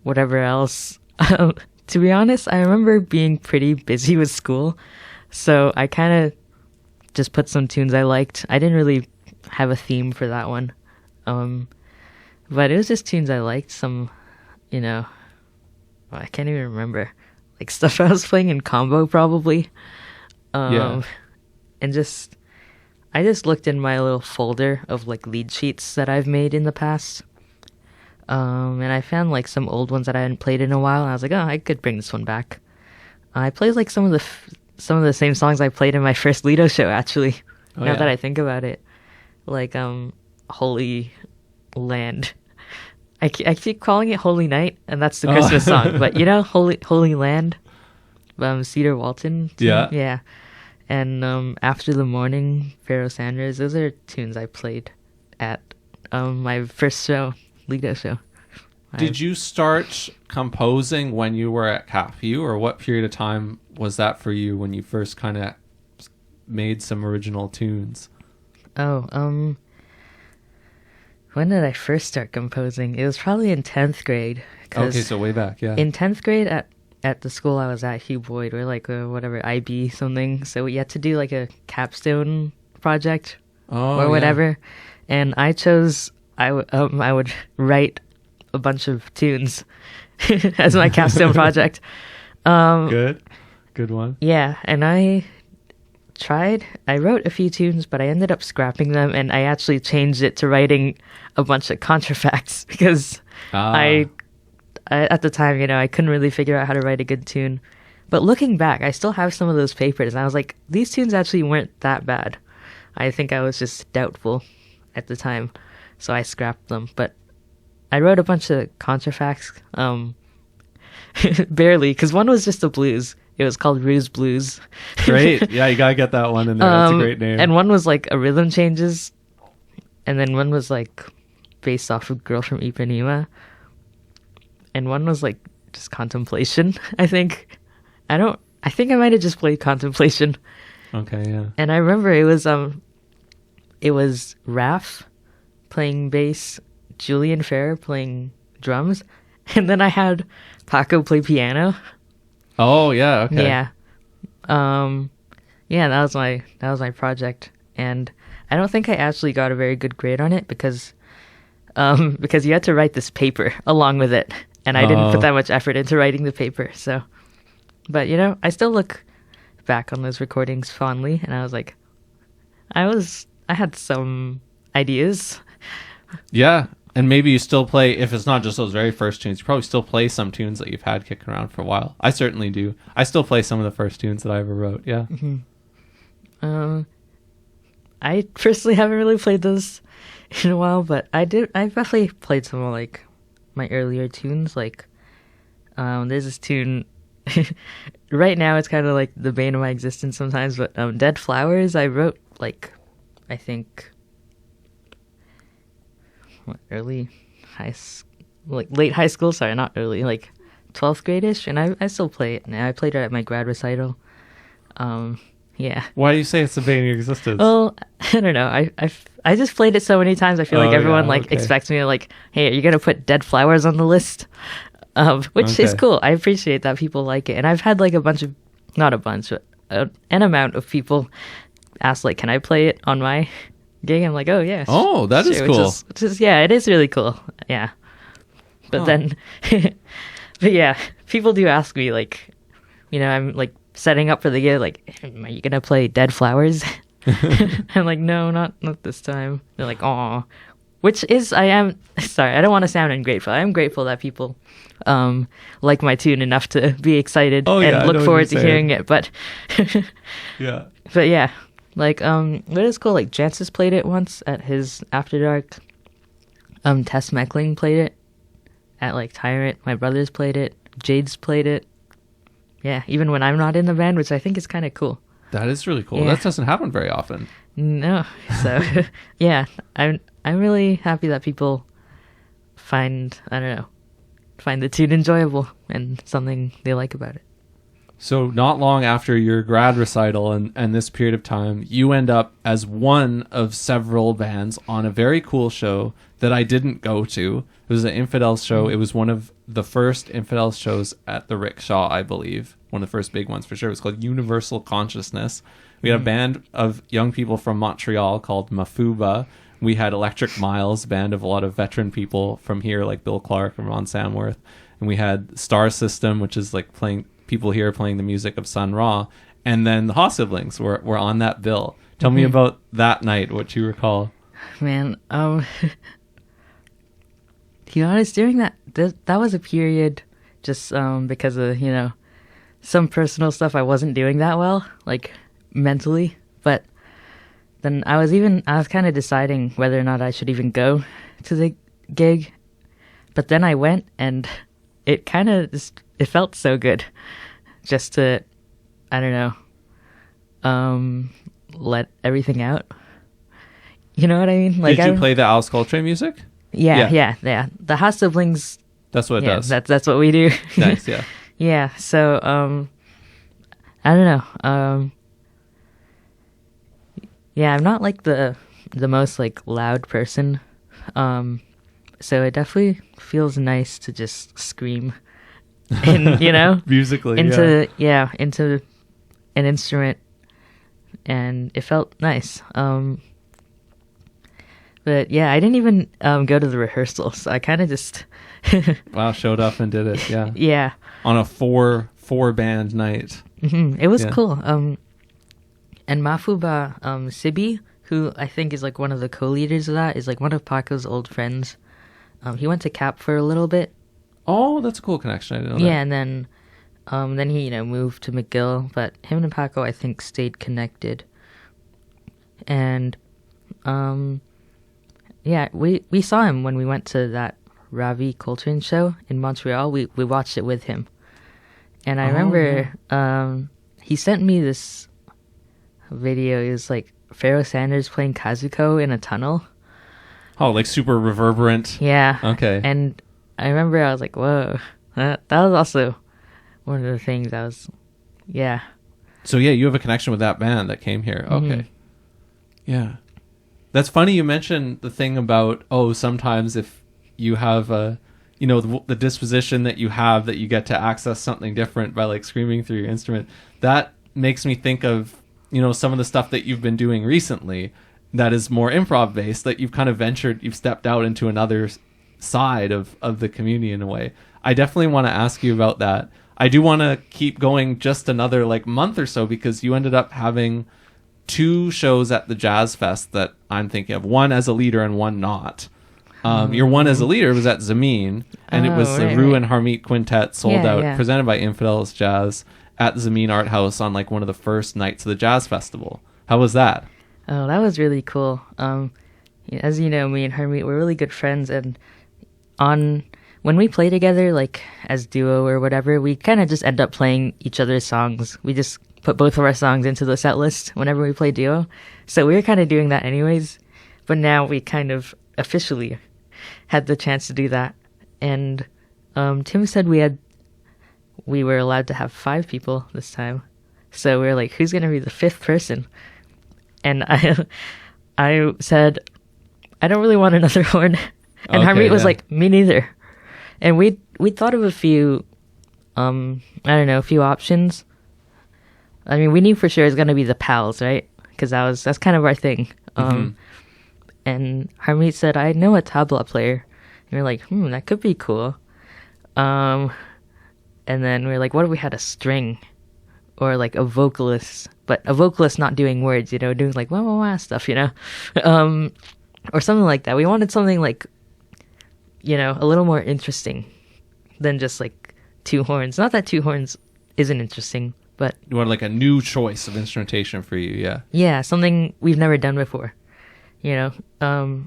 whatever else. To be honest, I remember being pretty busy with school. So I kind of just put some tunes I liked. I didn't really have a theme for that one. But it was just tunes I liked. Some, I can't even remember. Like stuff I was playing in combo probably. And I just looked in my little folder of like lead sheets that I've made in the past. And I found like some old ones that I hadn't played in a while. And I was like, oh, I could bring this one back. I played like some of the same songs I played in my first Lido show, actually. Now that I think about it. Like, Holy Land. I keep calling it Holy Night, and that's the Christmas song. But, Holy Land, Cedar Walton. Tune. Yeah. Yeah. And After the Morning, Pharoah Sanders. Those are tunes I played at my first show, Lido show. Did you start composing when you were at CapU, or what period of time was that for you when you first kind of made some original tunes? When did I first start composing? It was probably in 10th grade. Okay, so way back, yeah. In 10th grade at the school I was at, Hugh Boyd, or like whatever, IB something. So we had to do like a capstone project or whatever. And I chose, I would write a bunch of tunes as my capstone project. Good one. Yeah, and I wrote a few tunes, but I ended up scrapping them, and I actually changed it to writing a bunch of contrafacts because I at the time, I couldn't really figure out how to write a good tune. But looking back, I still have some of those papers, and I was like, these tunes actually weren't that bad. I think I was just doubtful at the time, so I scrapped them. But I wrote a bunch of contrafacts, barely, because one was just a blues. It was called Ruse Blues. Great. Yeah, you gotta get that one in there. That's a great name. And one was like a rhythm changes, and then one was like based off of Girl from Ipanema, and one was like just Contemplation. I think I might have just played Contemplation. Okay, yeah. And I remember it was Raph playing bass, Julian Fair playing drums, And then I had Paco play piano. Oh yeah, okay. Yeah. Yeah, that was my project. And I don't think I actually got a very good grade on it because you had to write this paper along with it. And I didn't put that much effort into writing the paper. So, but I still look back on those recordings fondly, and I was like, I had some ideas. Yeah, and maybe you still play, if it's not just those very first tunes, you probably still play some tunes that you've had kicking around for a while. I certainly do. I still play some of the first tunes that I ever wrote, yeah. Mm-hmm. I personally haven't really played those in a while, but I definitely played some of, like, my earlier tunes. Like, there's this tune, right now it's kind of like the bane of my existence sometimes, but Dead Flowers, I wrote, like, I think... late high school, sorry, not early, like 12th grade-ish, and I still play it. And I played it at my grad recital. Yeah. Why do you say it's the bane of your existence? Well, I don't know. I just played it so many times. I feel like everyone expects me to, like, hey, are you gonna put Dead Flowers on the list? Which is cool. I appreciate that people like it, and I've had like not a bunch, but an amount of people ask, like, can I play it on my gig? I'm like, oh yeah. Oh, that is cool. Which is yeah, it is really cool. Yeah. But then, but yeah, people do ask me, like, I'm like setting up for the gig, like, are you gonna play Dead Flowers? I'm like, no, not this time. They're like, aw. Which is, I am sorry, I don't want to sound ungrateful. I am grateful that people like my tune enough to be excited and look forward to hearing it. But yeah. But yeah. Like, what is cool, like, Jancis played it once at his After Dark. Tess Meckling played it at, like, Tyrant. My brothers played it. Jade's played it. Yeah, even when I'm not in the band, which I think is kind of cool. That is really cool. Yeah. That doesn't happen very often. No. So, yeah, I'm really happy that people find the tune enjoyable and something they like about it. So not long after your grad recital and this period of time, you end up as one of several bands on a very cool show that I didn't go to. It was an Infidels show. It was one of the first Infidels shows at the Rickshaw, I believe. One of the first big ones for sure. It was called Universal Consciousness. We had a band of young people from Montreal called Mafuba. We had Electric Miles, band of a lot of veteran people from here, like Bill Clark and Ron Samworth. And we had Star System, which is like people here playing the music of Sun Ra, and then the Ha siblings were on that bill. Tell me about that night, what you recall. Man, to be honest, during that was a period just because of, some personal stuff, I wasn't doing that well, like, mentally. But then I was kind of deciding whether or not I should even go to the gig. But then I went, and it kind of it felt so good just to, I don't know, let everything out. You know what I mean? Like, did you play the Alice Coltrane music? Yeah. The Ha siblings. That's what it does. That's what we do. Nice, yeah. Yeah. So, I don't know. Yeah, I'm not like the most like loud person. So it definitely feels nice to just scream. And, musically into an instrument, and it felt nice. But yeah, I didn't even go to the rehearsal, so I kind of just wow, showed up and did it. Yeah, on a four band night. It was cool. And Mafuba Sibi, who I think is like one of the co-leaders of that, is like one of Paco's old friends. He went to Cap for a little bit. Oh, that's a cool connection. I didn't know that. Yeah, and then he, moved to McGill, but him and Paco, I think, stayed connected. And, yeah, we saw him when we went to that Ravi Coltrane show in Montreal. We watched it with him. And I remember he sent me this video. It was like Pharoah Sanders playing Kazuko in a tunnel. Oh, like super reverberant. Yeah. Okay. And I remember I was like, whoa. That was also one of the things I was, yeah. So yeah, you have a connection with that band that came here. Okay. Yeah. That's funny you mentioned the thing about, sometimes if you have you know, the disposition that you have, that you get to access something different by like screaming through your instrument. That makes me think of, you know, some of the stuff that you've been doing recently that is more improv based, that you've kind of you've stepped out into another side of the community in a way. I definitely want to ask you about that. I do want to keep going just another like month or so, because you ended up having 2 shows at the Jazz Fest that I'm thinking of, one as a leader and one not. Your one as a leader was at Zameen, and it was the Rue and Harmeet Quintet sold out, presented by Infidels Jazz at Zameen Art House on like one of the first nights of the Jazz Festival. How was that? Oh, that was really cool. As you know, me and Harmeet, we're really good friends, and when we play together, like as duo or whatever, we kind of just end up playing each other's songs. We just put both of our songs into the set list whenever we play duo. So we were kind of doing that anyways, but now we kind of officially had the chance to do that. And Tim said we were allowed to have 5 people this time. So we were like, who's going to be the 5th person? And I said, I don't really want another horn. And Harmeet was like, me neither. And we thought of a few, a few options. I mean, we knew for sure it's going to be the pals, right? Because that's kind of our thing. And Harmeet said, I know a tabla player. And we're like, that could be cool. And then we're like, what if we had a string? Or like a vocalist, but a vocalist not doing words, you know, doing like wah wah wah stuff, you know, or something like that. We wanted something like, you know, a little more interesting than just like 2 horns. Not that 2 horns isn't interesting, but you want like a new choice of instrumentation for you, yeah, something we've never done before, you know.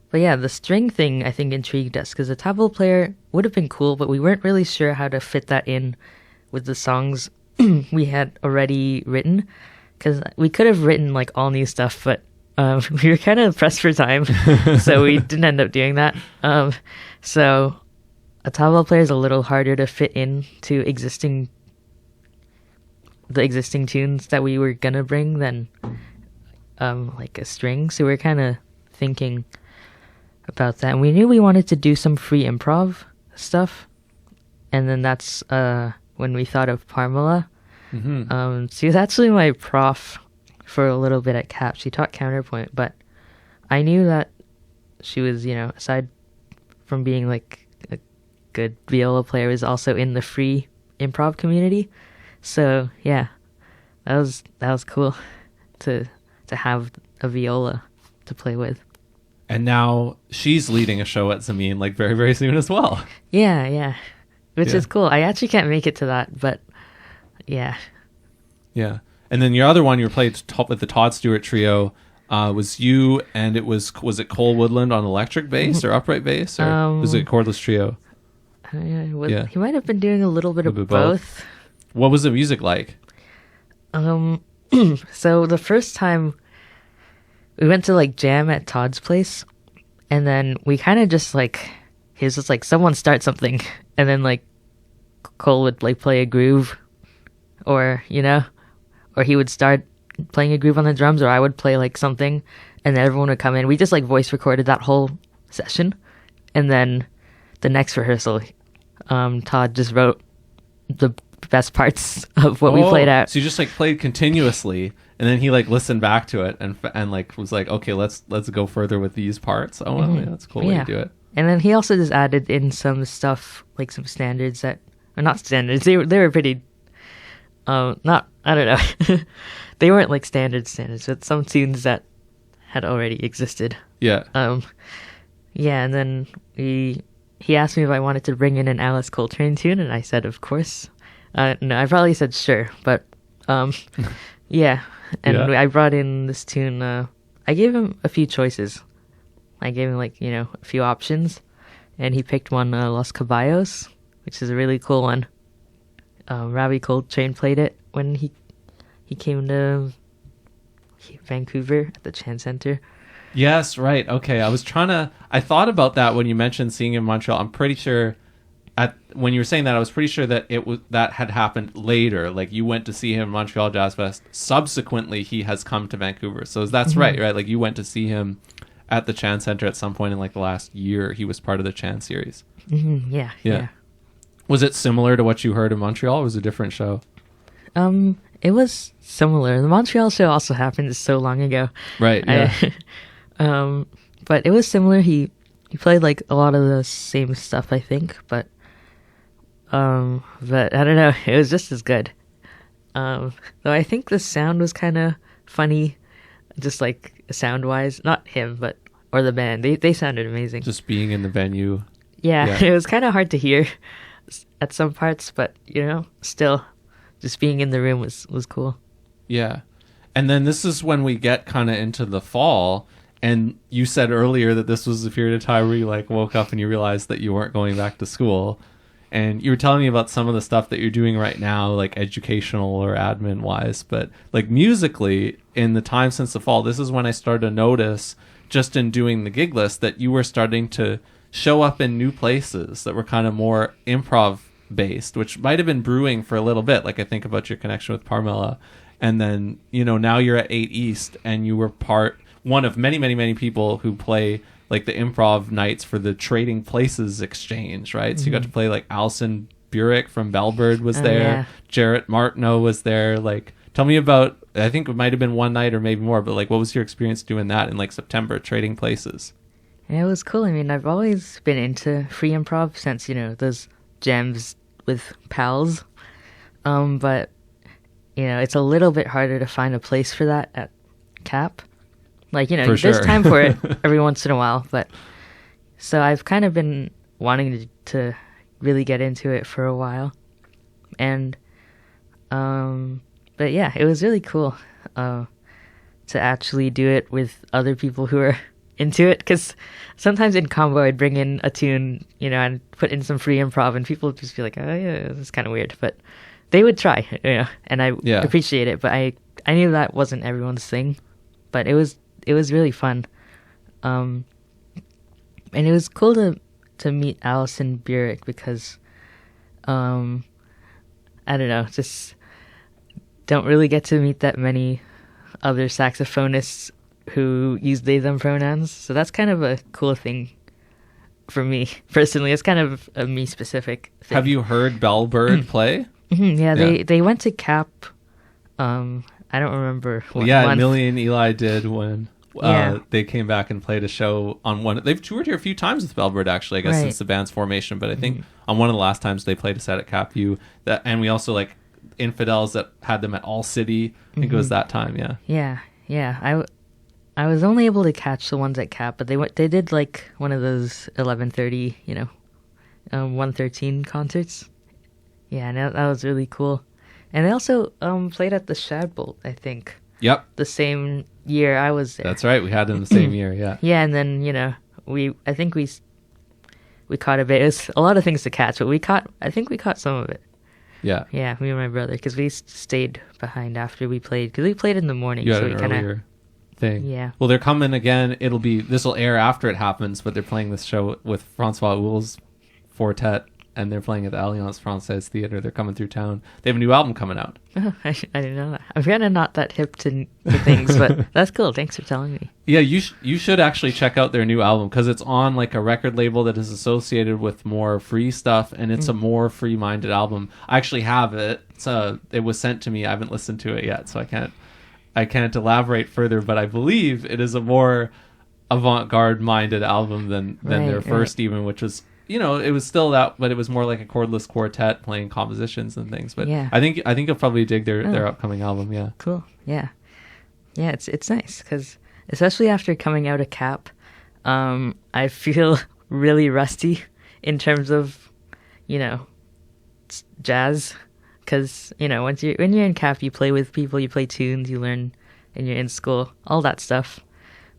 But yeah, the string thing I think intrigued us, because the tabla player would have been cool, but we weren't really sure how to fit that in with the songs we had already written, because we could have written like all new stuff, but we were kind of pressed for time, so we didn't end up doing that. So a tabla player is a little harder to fit in to the existing tunes that we were gonna bring than like a string. So we're kind of thinking about that, and we knew we wanted to do some free improv stuff, and then that's when we thought of Parmala. She was actually my prof for a little bit at Cap. She taught counterpoint, but I knew that she was, you know, aside from being like a good viola player, was also in the free improv community. So yeah, that was cool to have a viola to play with. And now she's leading a show at Zameen like very, very soon as well. Yeah. Which is cool. I actually can't make it to that, but yeah. Yeah. And then your other one, you played with the Todd Stewart Trio, was you, and was it Cole Woodland on electric bass or upright bass, or was it cordless trio? He might have been doing a little bit of both. What was the music like? So the first time we went to like jam at Todd's place, and then we kind of just like, he was just like, someone start something, and then like Cole would like play a groove, or you know, or he would start playing a groove on the drums, or I would play like something, and then everyone would come in. We just like voice recorded that whole session, and then the next rehearsal, Todd just wrote the best parts of what we played out. So you just like played continuously, and then he like listened back to it and like was like, okay, let's go further with these parts. Oh, well, yeah, that's a cool way to do it. And then he also just added in some stuff, like some standards that are not standards. They were pretty, not, I don't know. They weren't like standards, but some tunes that had already existed. Yeah. Yeah, and then he asked me if I wanted to bring in an Alice Coltrane tune, and I said, of course. No, I probably said sure, but yeah. And I brought in this tune. I gave him a few choices. I gave him like, you know, a few options, and he picked one, Los Caballos, which is a really cool one. Ravi Coltrane played it when he came to Vancouver at the Chan Center. Yes, right. Okay, I thought about that when you mentioned seeing him in Montreal. I'm pretty sure when you were saying that, I was pretty sure that that had happened later. Like you went to see him in Montreal Jazz Fest. Subsequently, he has come to Vancouver. So that's right? Like you went to see him at the Chan Center at some point in like the last year. He was part of the Chan series. Yeah. Was it similar to what you heard in Montreal, or was it a different show? It was similar. The Montreal show also happened so long ago. Right, yeah. But it was similar. He played like a lot of the same stuff, I think, but I don't know. It was just as good. Though I think the sound was kind of funny, just like sound-wise. Not him, or the band. They sounded amazing. Just being in the venue. Yeah. It was kind of hard to hear at some parts, but, still, just being in the room was cool. Yeah. And then this is when we get kind of into the fall, and you said earlier that this was a period of time where you like woke up and you realized that you weren't going back to school. And you were telling me about some of the stuff that you're doing right now, like educational or admin wise, but like musically, in the time since the fall, this is when I started to notice, just in doing the gig list, that you were starting to show up in new places that were kind of more improv based, which might have been brewing for a little bit. Like I think about your connection with Parmela, and then, now you're at 8 East, and you were one of many, many, many people who play like the improv nights for the Trading Places exchange, right? So you got to play like Alison Burek from Bellbird was there. Yeah. Jarrett Martineau was there. Like, tell me about, I think it might have been one night or maybe more, but like, what was your experience doing that in like September, Trading Places? Yeah, it was cool. I mean, I've always been into free improv since, those jams with pals. But, it's a little bit harder to find a place for that at Cap. Like, there's time for it every once in a while, but so I've kind of been wanting to really get into it for a while. And, but yeah, it was really cool, to actually do it with other people who are into it. 'Cause sometimes in combo, I'd bring in a tune, and put in some free improv, and people would just be like, oh yeah, this is kind of weird, but they would try, and I appreciate it. But I knew that wasn't everyone's thing, but it was really fun. And it was cool to meet Alison Burek because, I don't know, just don't really get to meet that many other saxophonists who use they, them pronouns. So that's kind of a cool thing for me personally. It's kind of a me specific thing. Have you heard Bellbird play? Yeah, they went to Cap. I don't remember what month. Millie and Eli did when they came back and played a show on one. They've toured here a few times with Bellbird, actually, I guess, since the band's formation. But I think on one of the last times they played a set at CapU, and we also like Infidels that had them at All City. I think it was that time, Yeah. I was only able to catch the ones at Cap, but they did like one of those 11:30, 1:13 concerts. Yeah, and that was really cool. And they also played at the Shadbolt, I think. Yep. The same year I was there. That's right. We had them the same year, yeah. Yeah, and then, I think we caught a bit. It was a lot of things to catch, but I think we caught some of it. Yeah. Yeah, me and my brother, because we stayed behind after we played, because we played in the morning. You had so an we kinda, earlier thing. Yeah. Well, they're coming again. This will air after it happens, but they're playing this show with Francois Houle's quartet, and they're playing at the Alliance Française Theatre. They're coming through town. They have a new album coming out. Oh, I didn't know that. I'm kind of not that hip to things, but that's cool. Thanks for telling me. Yeah, you should actually check out their new album, because it's on like a record label that is associated with more free stuff, and it's a more free-minded album. I actually have it. It was sent to me. I haven't listened to it yet, so I can't elaborate further, but I believe it is a more avant-garde minded album than their first even, which was, it was still that, but it was more like a chordless quartet playing compositions and things. But I think you'll probably dig their upcoming album. Yeah. Cool. Yeah. Yeah. It's nice because especially after coming out of Cap, I feel really rusty in terms of, jazz. Because, when you're in Cap, you play with people, you play tunes, you learn, and you're in school, all that stuff.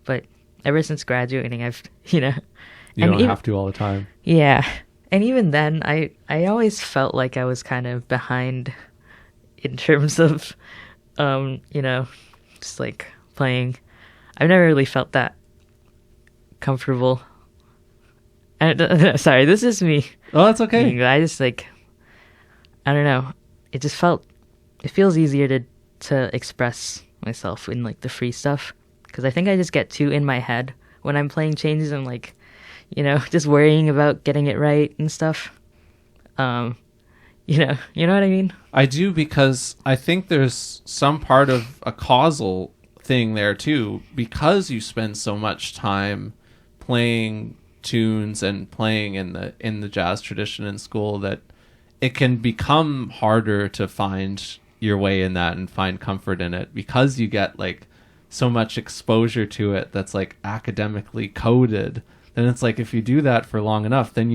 But ever since graduating, I've, You don't have to all the time. Yeah. And even then, I always felt like I was kind of behind in terms of, just like playing. I've never really felt that comfortable. Sorry, this is me. Oh, that's okay. I just I don't know. It feels easier to express myself in like the free stuff. Because I think I just get too in my head when I'm playing changes. I'm like, just worrying about getting it right and stuff. You know what I mean? I do, because I think there's some part of a causal thing there too, because you spend so much time playing tunes and playing in the jazz tradition in school, that it can become harder to find your way in that and find comfort in it, because you get like so much exposure to it that's like academically coded. Then it's like, if you do that for long enough, then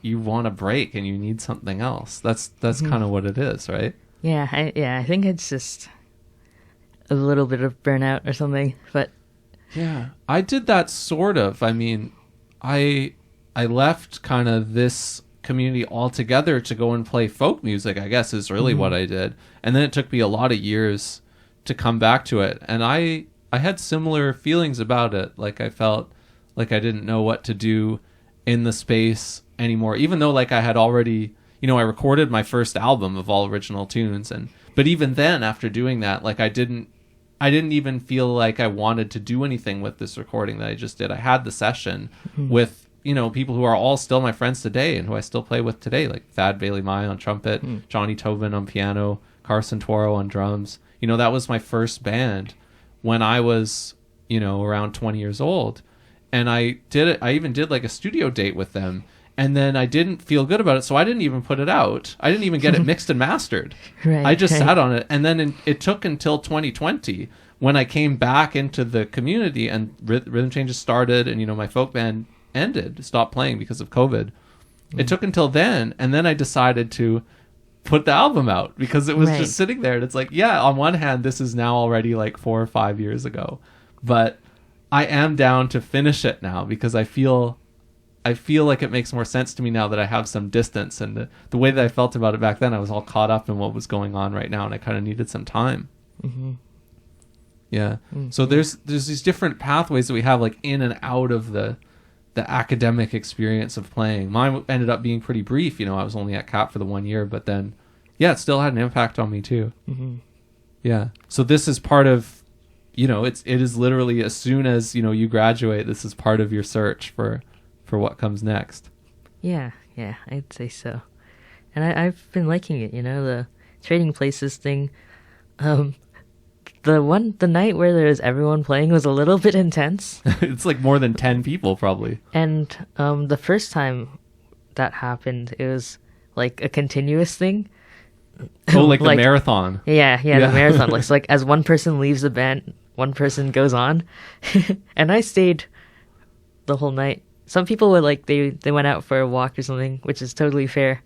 you want a break and you need something else. That's kind of what it is, right? Yeah, I think it's just a little bit of burnout or something. But yeah, I did that sort of. I mean, I left kind of this community altogether to go and play folk music, I guess, is really what I did. And then it took me a lot of years to come back to it. And I had similar feelings about it. Like, I felt like I didn't know what to do in the space anymore, even though like I had already, I recorded my first album of all original tunes. But even then, after doing that, like I didn't even feel like I wanted to do anything with this recording that I just did. I had the session with, people who are all still my friends today and who I still play with today, like Thad Bailey-Mai on trumpet, Johnny Tobin on piano, Carson Toro on drums. That was my first band when I was, around 20 years old. And I even did like a studio date with them, and then I didn't feel good about it, so I didn't even put it out. I didn't even get it mixed and mastered. Right, I just sat on it, and then it took until 2020 when I came back into the community and Rhythm Changes started, and my folk band stopped playing because of COVID. It took until then, and then I decided to put the album out, because it was just sitting there, and it's like, yeah, on one hand, this is now already like 4 or 5 years ago, but I am down to finish it now, because I feel like it makes more sense to me now that I have some distance, and the way that I felt about it back then, I was all caught up in what was going on right now, and I kind of needed some time. Yeah. So there's these different pathways that we have, like in and out of the academic experience of playing. Mine ended up being pretty brief. I was only at Cap for the 1 year, but then, yeah, it still had an impact on me too. Yeah. So this is part of, it is literally, as soon as, you graduate, this is part of your search for what comes next. Yeah, I'd say so. And I've been liking it, the trading places thing. The night where there was everyone playing was a little bit intense. It's like more than 10 people probably. And the first time that happened, it was like a continuous thing. Oh, like the marathon. Yeah, the marathon. It's like as one person leaves the band, one person goes on. And I stayed the whole night. Some people would like, they went out for a walk or something, which is totally fair.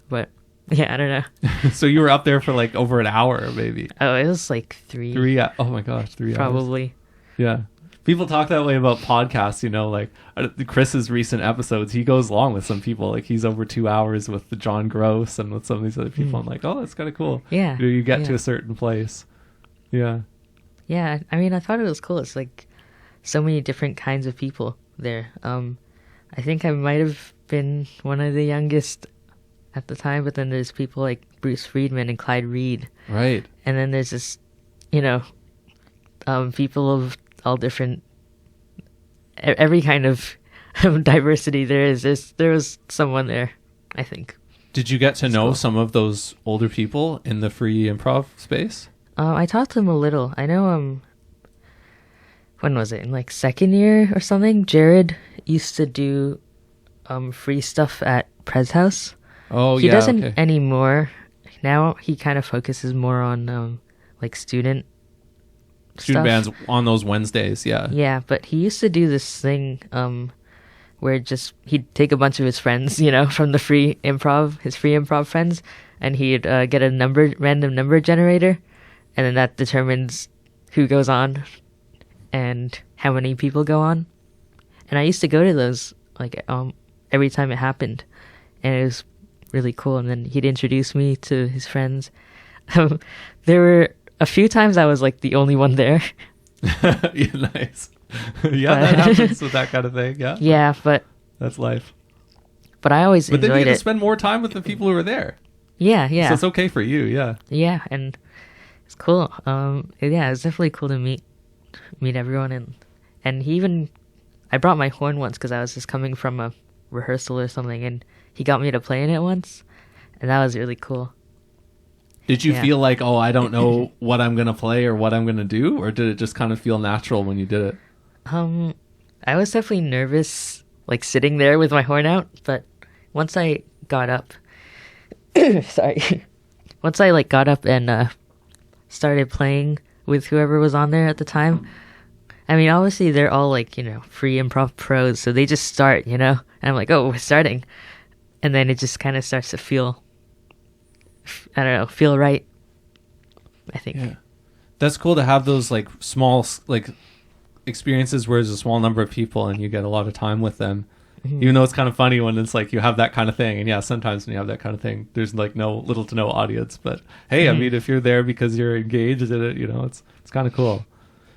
But yeah, I don't know. So you were up there for like over an hour, maybe. Oh, it was like 3. Oh my gosh, 3 hours. Probably. Yeah. People talk that way about podcasts, like Chris's recent episodes. He goes along with some people. Like he's over 2 hours with the John Gross and with some of these other people. I'm like, oh, that's kind of cool. Yeah. You get to a certain place. Yeah. Yeah. I mean, I thought it was cool. It's like so many different kinds of people there. I think I might have been one of the youngest at the time, but then there's people like Bruce Friedman and Clyde Reed. Right. And then there's this, people of all different, every kind of diversity there is. There was someone there, I think. Did you get to know some of those older people in the free improv space? I talked to them a little. I know, when was it? In like second year or something? Jared used to do free stuff at Prez House. Oh, he doesn't anymore. Now he kind of focuses more on like student bands on those Wednesdays. Yeah, but he used to do this thing where just he'd take a bunch of his friends, from the his free improv friends, and he'd get a random number generator, and then that determines who goes on and how many people go on. And I used to go to those like every time it happened, and it was really cool. And then he'd introduce me to his friends. There were a few times I was like the only one there. Yeah, nice. Yeah, that happens with that kind of thing. Yeah, but that's life. But I always enjoyed it. But then you get to spend more time with the people who were there. Yeah. So it's okay for you. Yeah, and it's cool. It was definitely cool to meet everyone, and he even, I brought my horn once because I was just coming from a rehearsal or something, and he got me to play in it once, and that was really cool. Did you feel like, oh, I don't know what I'm going to play or what I'm going to do? Or did it just kind of feel natural when you did it? I was definitely nervous, like sitting there with my horn out, but once I got up, once I like got up and started playing with whoever was on there at the time, I mean, obviously they're all like, you know, free improv pros, so they just start, you know, and I'm like, oh, we're starting. And then it just kind of starts to feel, I don't know, feel right, I think. Yeah. That's cool to have those like small like experiences where there's a small number of people and you get a lot of time with them. Mm-hmm. Even though it's kind of funny when it's like you have that kind of thing. And yeah, sometimes when you have that kind of thing, there's like little to no audience. But hey, I mean, if you're there because you're engaged in it, you know, it's kind of cool.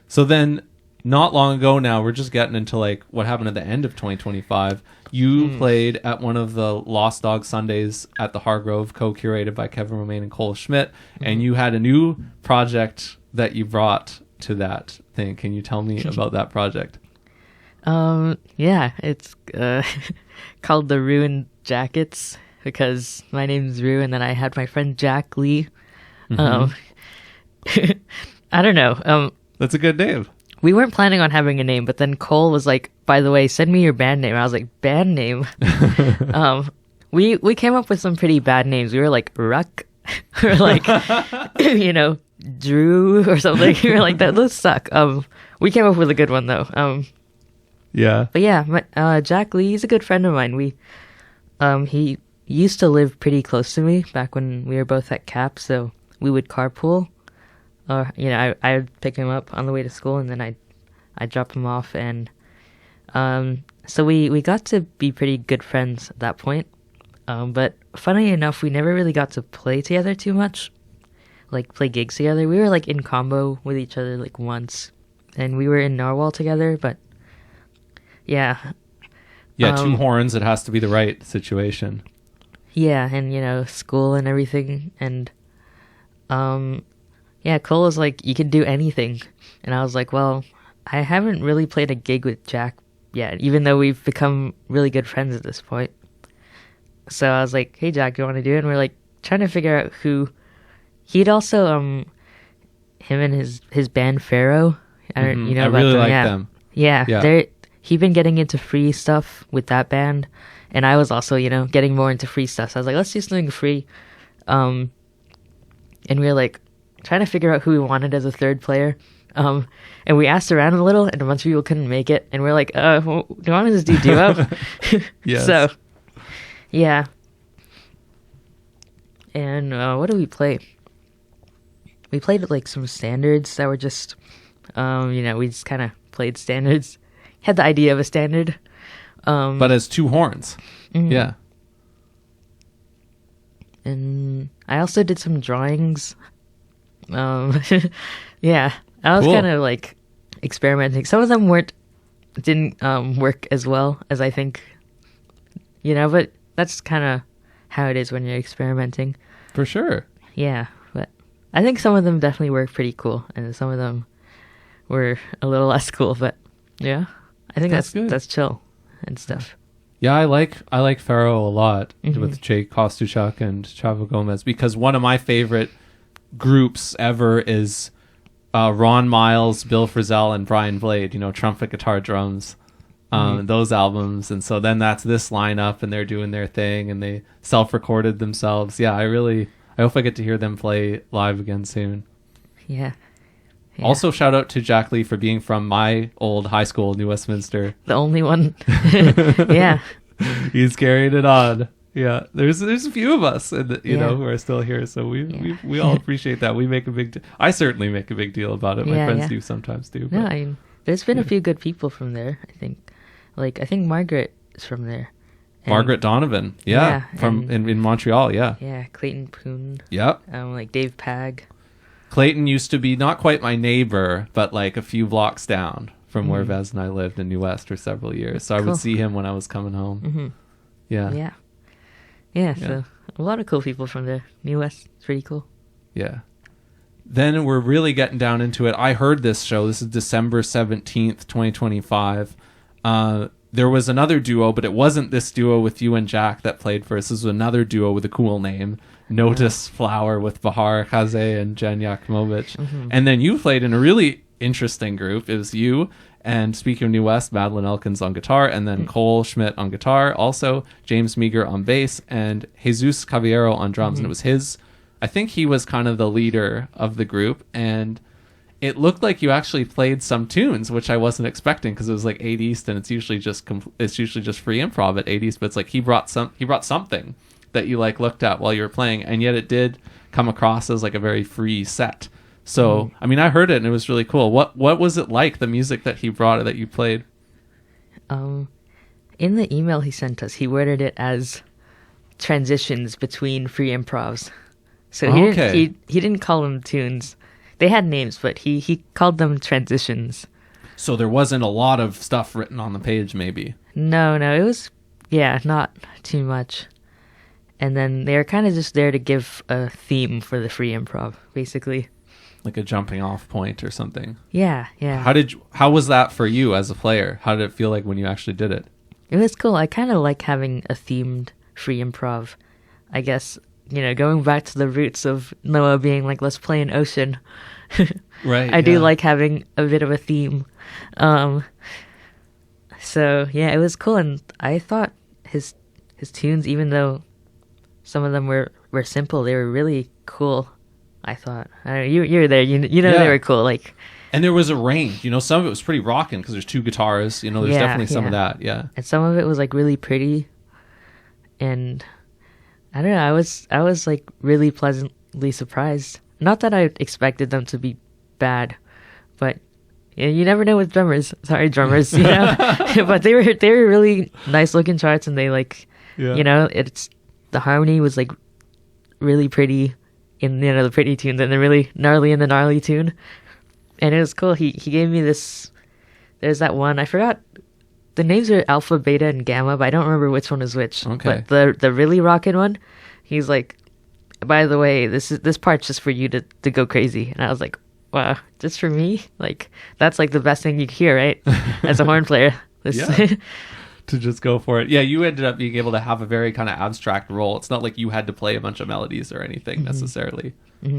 So then not long ago now, we're just getting into like what happened at the end of 2025. You played at one of the Lost Dog Sundays at the Hargrove, co-curated by Kevin Romaine and Cole Schmidt. And you had a new project that you brought to that thing. Can you tell me about that project? Yeah, it's called the Ruined Jackets because my name's Rue, and then I had my friend Jack Lee. I don't know. That's a good name. We weren't planning on having a name, but then Cole was like, by the way, send me your band name. I was like, band name? We came up with some pretty bad names. We were like, Ruck, or like, you know, Drew or something. We were like, those suck. We came up with a good one though. Yeah. But yeah, Jack Lee, he's a good friend of mine. He used to live pretty close to me back when we were both at Cap, so we would carpool. Or, you know, I would pick him up on the way to school, and then I'd drop him off, and so we got to be pretty good friends at that point. But funny enough, we never really got to play together too much, like play gigs together. We were like in combo with each other like once, and we were in Narwhal together, but yeah. Yeah, two horns, it has to be the right situation. Yeah, and you know, school and everything, and yeah, Cole was like, you can do anything. And I was like, well, I haven't really played a gig with Jack yet, even though we've become really good friends at this point. So I was like, hey, Jack, do you want to do it? And we're like trying to figure out who. He'd also, him and his band Pharaoh. You know I about really them? like Yeah. them. Yeah. He'd been getting into free stuff with that band. And I was also, you know, getting more into free stuff. So I was like, let's do something free. And we were like, trying to figure out who we wanted as a third player. And we asked around a little, and a bunch of people couldn't make it. And we're like, well, do you want to just do duo? Yes. So, yeah. And what did we play? We played like some standards that were just, you know, we just kind of played standards. Had the idea of a standard. But as two horns. Mm-hmm. Yeah. And I also did some drawings. Yeah, I was cool. kind of like experimenting. Some of them didn't work as well as I think, you know, but that's kind of how it is when you're experimenting. For sure. Yeah, but I think some of them definitely were pretty cool, and some of them were a little less cool. But yeah, I think that's good. That's chill and stuff. Yeah, I like Pharaoh a lot with Jake Kostuchuk and Chavo Gomez, because one of my favorite groups ever is Ron Miles, Bill Frisell, and Brian Blade, you know, trumpet, guitar, drums, those albums. And so then that's this lineup, and they're doing their thing, and they self-recorded themselves. Yeah, I hope I get to hear them play live again soon. Yeah. Also, shout out to Jack Lee for being from my old high school, New Westminster. The only one. Yeah. He's carried it on. Yeah, there's a few of us, you know, who are still here, so we all appreciate that. We make a big. I certainly make a big deal about it. My friends do sometimes too. No, I mean, there's been a few good people from there. I think, I think Margaret is from there. Margaret Donovan, from in Montreal, yeah. Yeah, Clayton Poon. Yep. Like Dave Pag. Clayton used to be not quite my neighbor, but like a few blocks down from where Vez and I lived in New West for several years. So cool. I would see him when I was coming home. Mm-hmm. Yeah. Yeah, so a lot of cool people from there. New West, it's pretty cool. Yeah. Then we're really getting down into it. I heard this show. This is December 17th, 2025. there was another duo, but it wasn't this duo with you and Jack that played first. This was another duo with a cool name, Notice Flower, with Bahar Khaze and Jen Yakimovich. And then you played in a really interesting group. It was you and, speaking of New West, Madeline Elkins on guitar, and then Cole Schmidt on guitar, also James Meager on bass, and Jesus Caballero on drums. And it was I think he was kind of the leader of the group, and it looked like you actually played some tunes, which I wasn't expecting, because it was like 8 East, and it's usually just free improv at 8 East. But it's like he brought something that you like looked at while you were playing, and yet it did come across as like a very free set. So I mean, I heard it and it was really cool. What was it like, the music that he brought, that you played? In the email he sent us, he worded it as transitions between free improvs. So he didn't call them tunes. They had names, but he called them transitions. So there wasn't a lot of stuff written on the page, maybe? No, it was, not too much. And then they were kind of just there to give a theme for the free improv, basically. Like a jumping off point or something? Yeah. How was that for you as a player? How did it feel like when you actually did it? It was cool. I kind of like having a themed free improv. I guess, going back to the roots of Noah being like, let's play an ocean. Right. I do like having a bit of a theme. So yeah, it was cool, and I thought his tunes, even though some of them were simple, they were really cool. I thought. I don't know, you were there. They were cool. Like, and there was a range. Some of it was pretty rocking because there's two guitars. There's definitely some of that. Yeah. And some of it was like really pretty, and I don't know. I was like really pleasantly surprised. Not that I expected them to be bad, but you never know with drummers. Sorry, drummers. But they were really nice looking charts, and they it's the harmony was like really pretty in the pretty tunes, and they're really gnarly in the gnarly tune, and it was cool. He gave me this. There's that one, I forgot. The names are Alpha, Beta, and Gamma, but I don't remember which one is which. Okay. But the really rockin' one, he's like, by the way, this part's just for you to go crazy. And I was like, wow, just for me? Like, that's like the best thing you could hear, right? As a horn player. To just go for it. Yeah, you ended up being able to have a very kind of abstract role. It's not like you had to play a bunch of melodies or anything necessarily.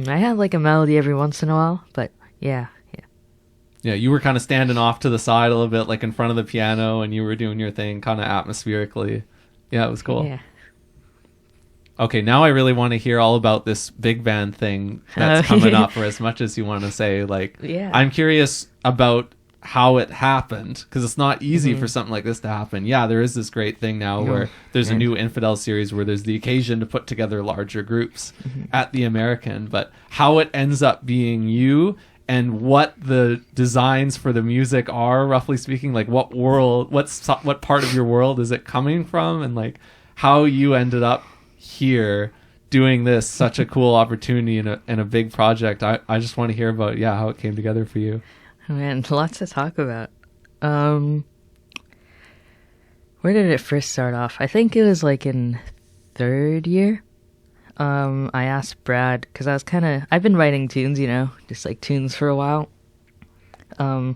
I had like a melody every once in a while, but yeah. Yeah, you were kind of standing off to the side a little bit, like in front of the piano, and you were doing your thing kind of atmospherically. Yeah, it was cool. Yeah. Okay, now I really want to hear all about this big band thing that's coming up, for as much as you want to say. Like, I'm curious about how it happened, because it's not easy for something like this to happen. Yeah, there is this great thing now where there's a new Infidels series where there's the occasion to put together larger groups at the American, but how it ends up being you and what the designs for the music are, roughly speaking, like what part of your world is it coming from, and like how you ended up here doing this, such a cool opportunity in a big project. I just want to hear about how it came together for you. Man, lots to talk about. Where did it first start off? I think it was like in third year. I asked Brad, because I've been writing tunes, just like tunes for a while. And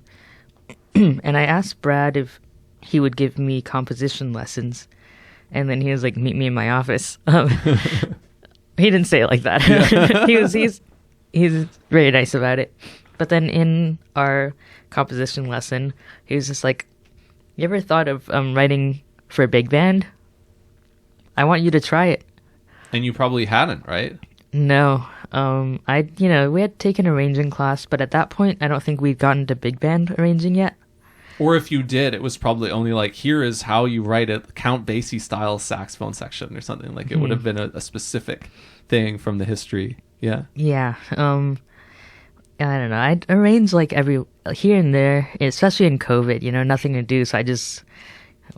I asked Brad if he would give me composition lessons. And then he was like, meet me in my office. He didn't say it like that. Yeah. He's very nice about it. But then in our composition lesson, he was just like, you ever thought of writing for a big band? I want you to try it. And you probably hadn't, right? No. We had taken arranging class, but at that point, I don't think we'd gotten to big band arranging yet. Or if you did, it was probably only like, here is how you write a Count Basie style saxophone section or something. Like, it would have been a specific thing from the history. Yeah. Yeah. I don't know. I'd arrange like here and there, especially in COVID, nothing to do. So I just,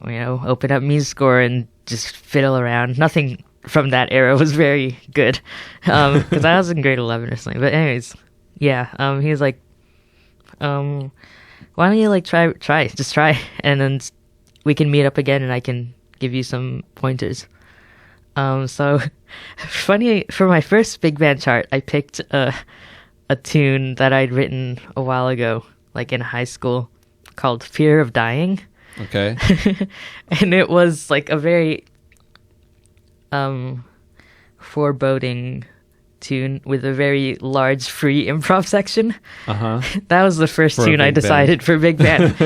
open up MuseScore and just fiddle around. Nothing from that era was very good. Because I was in grade 11 or something. But anyways, yeah. He was like, why don't you like just try. And then we can meet up again and I can give you some pointers. So funny, for my first big band chart, I picked a tune that I'd written a while ago, like in high school, called Fear of Dying. Okay. And it was like a very foreboding tune with a very large free improv section. That was the first For a tune I big decided band. for big band,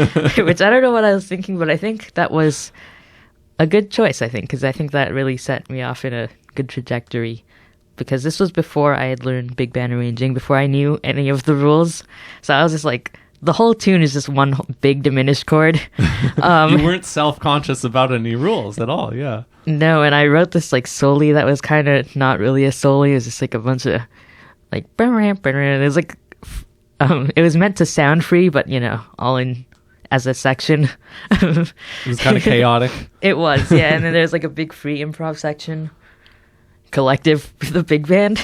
which I don't know what I was thinking, but I think that was a good choice, I think, because I think that really set me off in a good trajectory, because this was before I had learned big band arranging, before I knew any of the rules. So I was just like, the whole tune is just one big diminished chord. You weren't self-conscious about any rules at all, yeah. No, and I wrote this like soli that was kind of not really a soli. It was just like a bunch of like, it was like, it was meant to sound free, but you know, all in as a section. It was kind of chaotic. It was, yeah. And then there's like a big free improv section, collective with the big band,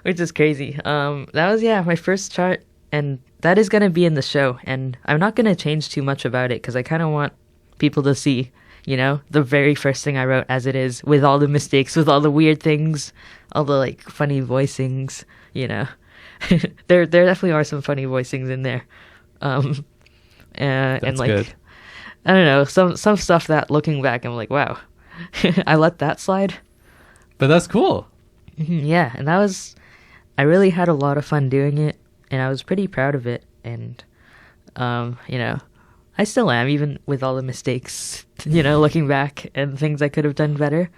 which is crazy. That was, yeah, my first chart, and that is going to be in the show. And I'm not going to change too much about it because I kind of want people to see, you know, the very first thing I wrote as it is, with all the mistakes, with all the weird things, all the like funny voicings, you know. There definitely are some funny voicings in there. And like, good. I don't know, some stuff that looking back, I'm like, wow, I let that slide. But that's cool. Yeah, and I really had a lot of fun doing it, and I was pretty proud of it. And, you know, I still am, even with all the mistakes, you know, looking back and things I could have done better.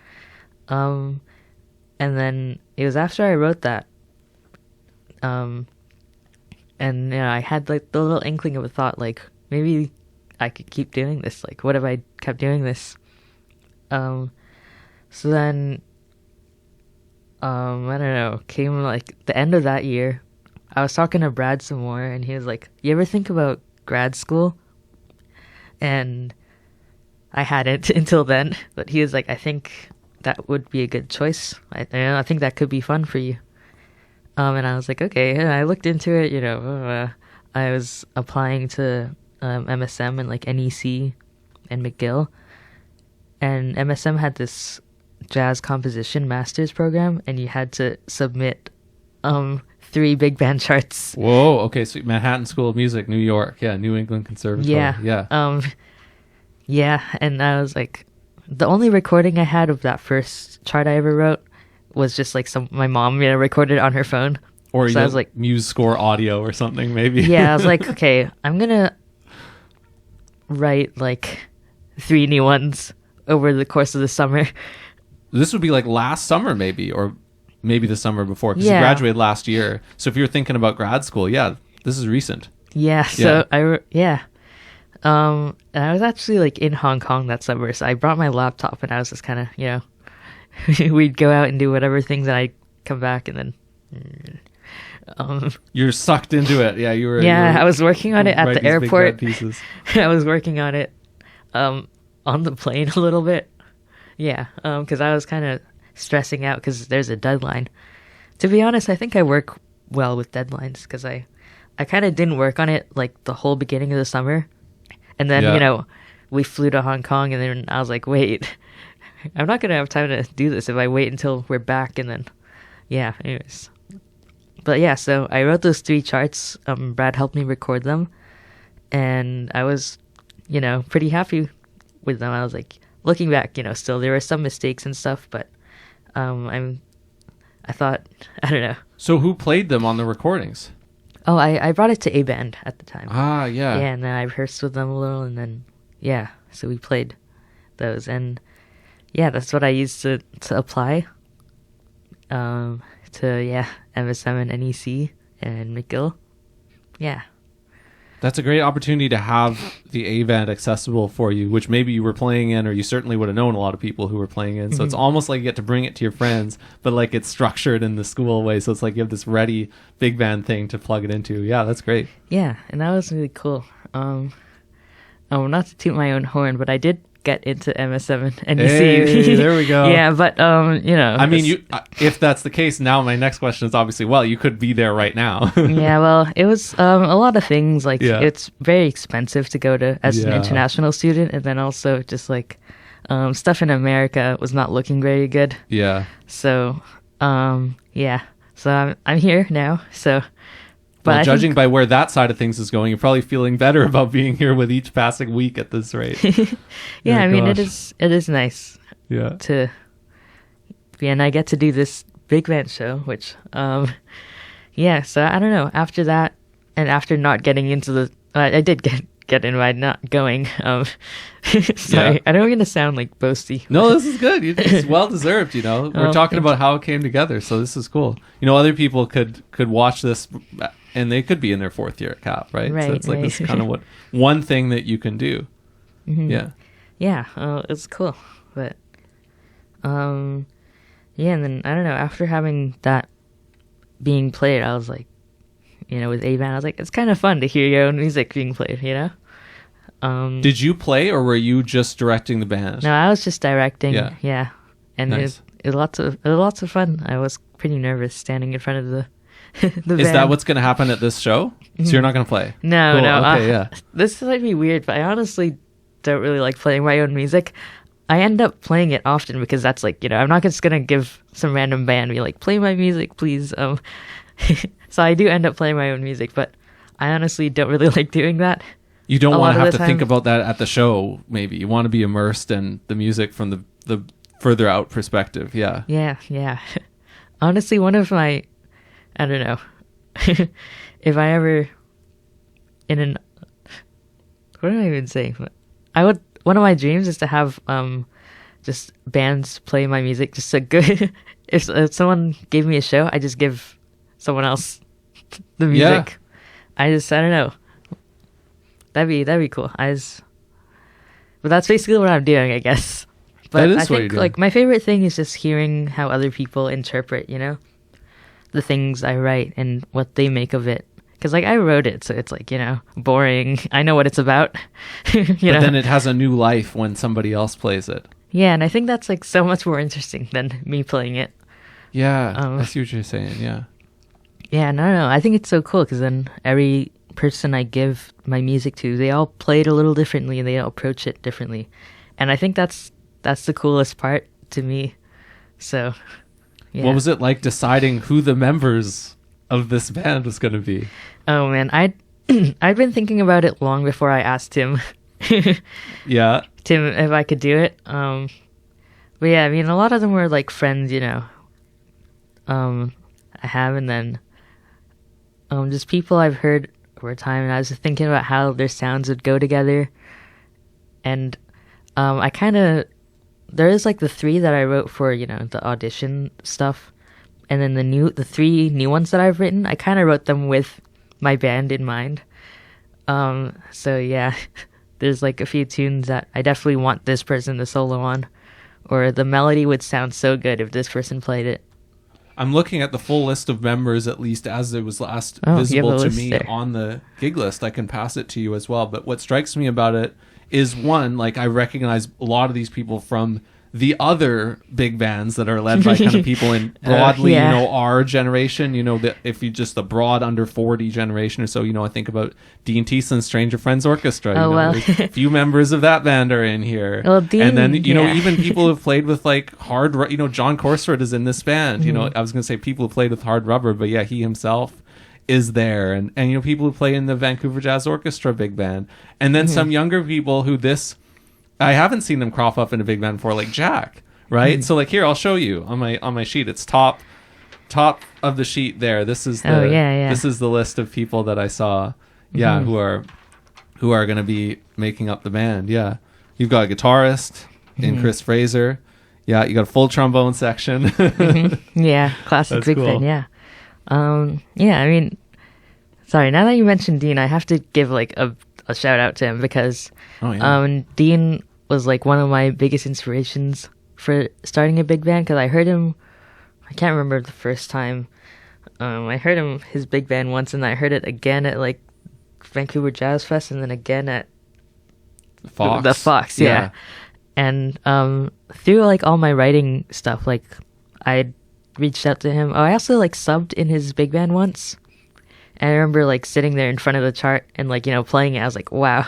And then it was after I wrote that, and, you know, I had like the little inkling of a thought, like, maybe I could keep doing this. Like, what if I kept doing this? So then, I don't know, came like the end of that year, I was talking to Brad some more, and he was like, you ever think about grad school? And I hadn't until then, but he was like, I think that would be a good choice. I think that could be fun for you. And I was like, okay. And I looked into it, you know, I was applying to MSM and like NEC and McGill, and MSM had this jazz composition master's program, and you had to submit 3 big band charts. Whoa, okay, so Manhattan School of Music, New York, yeah, New England Conservatory. Yeah. Yeah, and I was like, the only recording I had of that first chart I ever wrote was just like my mom, you know, recorded it on her phone. Or so I was like, Muse Score audio or something, maybe. Yeah, I was like, okay, I'm gonna write like 3 new ones over the course of the summer. This would be like last summer, maybe, or maybe the summer before, because Yeah. you graduated last year. So if you're thinking about grad school, yeah, this is recent. Yeah, so and I was actually like in Hong Kong that summer, so I brought my laptop, and I was just kind of, you know, we'd go out and do whatever things, and I'd come back, and then You're sucked into it. Yeah, you were. Yeah, I was working on it at the airport. Pieces. I was working on it on the plane a little bit. Yeah, because I was kind of stressing out because there's a deadline. To be honest, I think I work well with deadlines because I kind of didn't work on it like the whole beginning of the summer. And then, you know, we flew to Hong Kong, and then I was like, wait, I'm not going to have time to do this if I wait until we're back. And then, yeah, anyways. But yeah, so I wrote those 3 charts. Brad helped me record them, and I was, you know, pretty happy with them. I was like, looking back, you know, still there were some mistakes and stuff, but I thought, I don't know. So who played them on the recordings? Oh, I brought it to A band at the time. Ah, yeah. Yeah, and then I rehearsed with them a little, and then yeah, so we played those, and yeah, that's what I used to apply to MSM and NEC and McGill. Yeah. That's a great opportunity to have the A band accessible for you, which maybe you were playing in, or you certainly would have known a lot of people who were playing in. So it's almost like you get to bring it to your friends, but like it's structured in the school way. So it's like you have this ready big band thing to plug it into. Yeah, that's great. Yeah, and that was really cool. Not to toot my own horn, but I did get into MS7 and NEC. Hey, there we go. Yeah, but you know. I mean, if that's the case, now my next question is obviously, well, you could be there right now. Yeah, well, it was a lot of things. Like, it's very expensive to go to as an international student, and then also just like stuff in America was not looking very good. Yeah. So, yeah. So I'm here now. So But well, judging by where that side of things is going, you're probably feeling better about being here with each passing week at this rate. Yeah, I mean, gosh. it is nice Yeah. to be, and I get to do this big band show, which, yeah, so I don't know, after that, and after not getting into the, I did get in by not going, sorry, Yeah. I don't want to sound like boasty. No, this is good. It's well deserved, you know. We're talking about how it came together, so this is cool. You know, other people could watch this and they could be in their 4th year at Cap, right? So Right, it's like right. this kind of one thing that you can do. Mhm. Yeah. Yeah, it's cool, but, yeah, and then, I don't know, after having that being played, I was like, you know, with A-Band, I was like, it's kind of fun to hear your own music being played, you know? Did you play or were you just directing the band? No, I was just directing, Yeah. yeah. And Nice. it was lots of fun. I was pretty nervous standing in front of the the Is band. that what's going to happen at this show? So you're not going to play? No, Cool, no. Okay, yeah. This might be weird, but I honestly don't really like playing my own music. I end up playing it often because that's like, you know, I'm not just gonna give some random band and be like, play my music, please. So I do end up playing my own music, but I honestly don't really like doing that. You don't A want lot to of have the to think time- about that at the show, maybe. You want to be immersed in the music from the further out perspective. Yeah. Yeah. Honestly, one of my, I don't know, if I ever, what am I even saying? One of my dreams is to have, just bands play my music, just a good, if someone gave me a show, I just give someone else the music. I don't know. That'd be cool. But that's basically what I'm doing, I guess. But That is I what you're think doing. like my favorite thing is just hearing how other people interpret, you know, the things I write and what they make of it. Because like I wrote it, so it's like, you know, boring. I know what it's about. you But know? then it has a new life when somebody else plays it. Yeah, and I think that's like so much more interesting than me playing it. Yeah, Um, I see what you're saying. Yeah. Yeah, no, I think it's so cool because then every person I give my music to, they all play it a little differently and they all approach it differently. And I think that's the coolest part to me. So, yeah. What was it like deciding who the members of this band was going to be? Oh man, I'd been thinking about it long before I asked him. Yeah. Tim, if I could do it. But yeah, I mean, a lot of them were like friends, you know. I have, and then just people I've heard over time, and I was thinking about how their sounds would go together. And I kind of, there is like the 3 that I wrote for, you know, the audition stuff, and then the 3 new ones that I've written, I kind of wrote them with my band in mind. So yeah, there's like a few tunes that I definitely want this person to solo on, or the melody would sound so good if this person played it. I'm looking at the full list of members, at least as it was last Oh, you have visible a to list me there. on the gig list. I can pass it to you as well. But what strikes me about it is, one, like I recognize a lot of these people from the other big bands that are led by kind of people in broadly, yeah. you know, our generation, you know, that if you just the broad under 40 generation or so, you know, I think about Dean Teeson's Stranger Friends Orchestra. Oh, you know, well. there's a few members of that band are in here. Well, Dean, and then, you know, yeah. even people who've played with like hard, you know, John Corsford is in this band. You know, I was going to say people who played with Hard Rubber, but yeah, he himself is there. And you know, people who play in the Vancouver Jazz Orchestra big band. And then some younger people who I haven't seen them crop up in a big band before, like Jack, right? So like here, I'll show you on my sheet. It's top of the sheet there. This is the this is the list of people that I saw, who are going to be making up the band. Yeah, you've got a guitarist in Chris Fraser. Yeah, you got a full trombone section. Yeah, classic That's big cool. band. Yeah, yeah. I mean, sorry. Now that you mentioned Dean, I have to give like a shout out to him because Dean was like one of my biggest inspirations for starting a big band because I heard him. I can't remember the first time. I heard his big band once, and I heard it again at like Vancouver Jazz Fest, and then again at Fox. the Fox. Yeah. And through like all my writing stuff, like I reached out to him. Oh, I also like subbed in his big band once. And I remember like sitting there in front of the chart and like, you know, playing it. I was like, wow,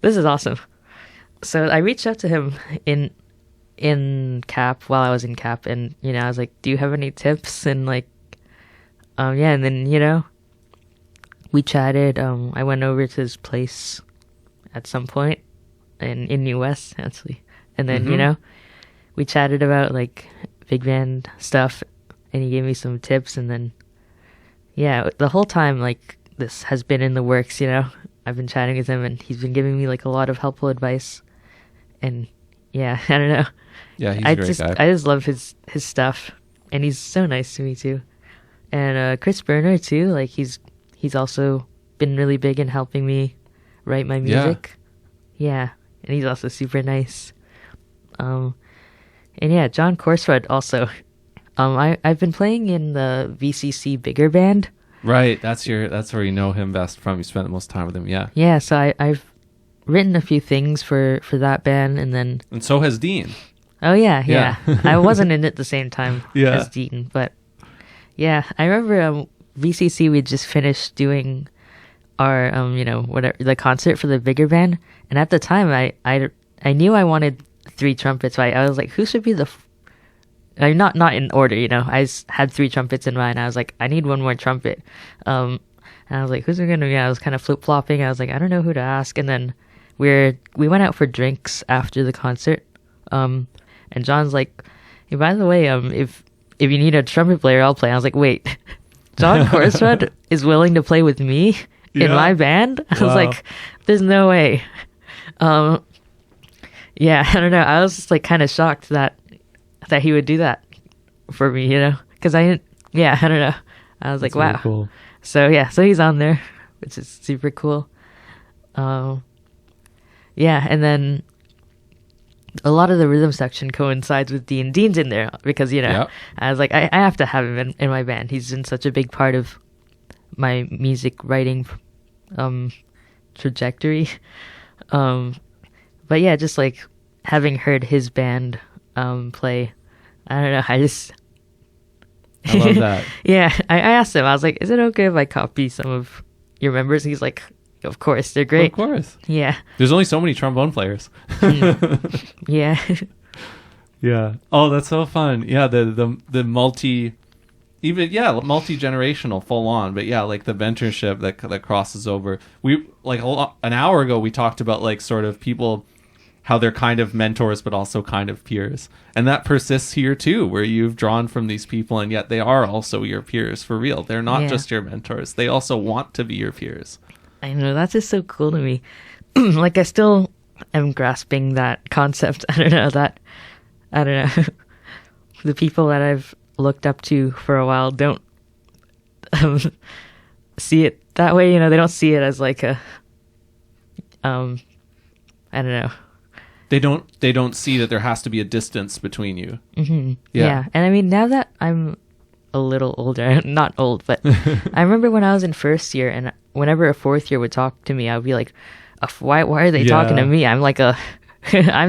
this is awesome. So I reached out to him in Cap while I was in Cap, and you know, I was like, do you have any tips? And like, and then, you know, we chatted. I went over to his place at some point in US actually, and then we chatted about like big band stuff, and he gave me some tips, and then the whole time like this has been in the works. I've been chatting with him, and he's been giving me like a lot of helpful advice, and I don't know. Yeah, he's a great guy. I just love his stuff, and he's so nice to me too. And Chris Berner too, like he's also been really big in helping me write my music. Yeah, and he's also super nice. And John Korsrud also. I've been playing in the VCC bigger band. Right, that's where you know him best from. You spent the most time with him. Yeah. Yeah, so I've written a few things for that band, and so has Dean. Oh yeah. I wasn't in it the same time as Dean, but I remember VCC. We just finished doing our whatever the concert for the bigger band, and at the time I knew I wanted 3 trumpets. So I was like, who should be the not in order, I had 3 trumpets in mind. I was like, I need one more trumpet. And I was like, who's gonna be? I was kind of flip flopping. I was like, I don't know who to ask. And then we went out for drinks after the concert. And John's like, hey, by the way, if you need a trumpet player, I'll play. I was like, wait, John Korsrud is willing to play with me in my band? I was like, there's no way. I don't know. I was just like kind of shocked that he would do that for me, because I don't know. I was like, wow. Really cool. So he's on there, which is super cool. And then a lot of the rhythm section coincides with Dean. Dean's in there because, I was like, I have to have him in my band. He's been such a big part of my music writing trajectory. But just like having heard his band play, I don't know, I love that. I asked him, I was like, is it okay if I copy some of your members? He's like, of course, they're great. Of course. Yeah. There's only so many trombone players. Yeah. Yeah. Oh, that's so fun. Yeah, the multi-generational full on, but like the mentorship that crosses over. We like an hour ago we talked about like sort of people, how they're kind of mentors but also kind of peers, and that persists here too, where you've drawn from ththese people and yet they are also your peers for real. They're not just your mentors, they also want to be your peers. I know, that's just so cool to me. Like I still am grasping that concept. I don't know the people that I've looked up to for a while don't see it that way. They don't see it as like a I don't know. They don't see that there has to be a distance between you. Mm-hmm. Yeah. And I mean, now that I'm a little older, not old, but I remember when I was in first year, and whenever a fourth year would talk to me, I would be like, why are they talking to me? I'm like I'm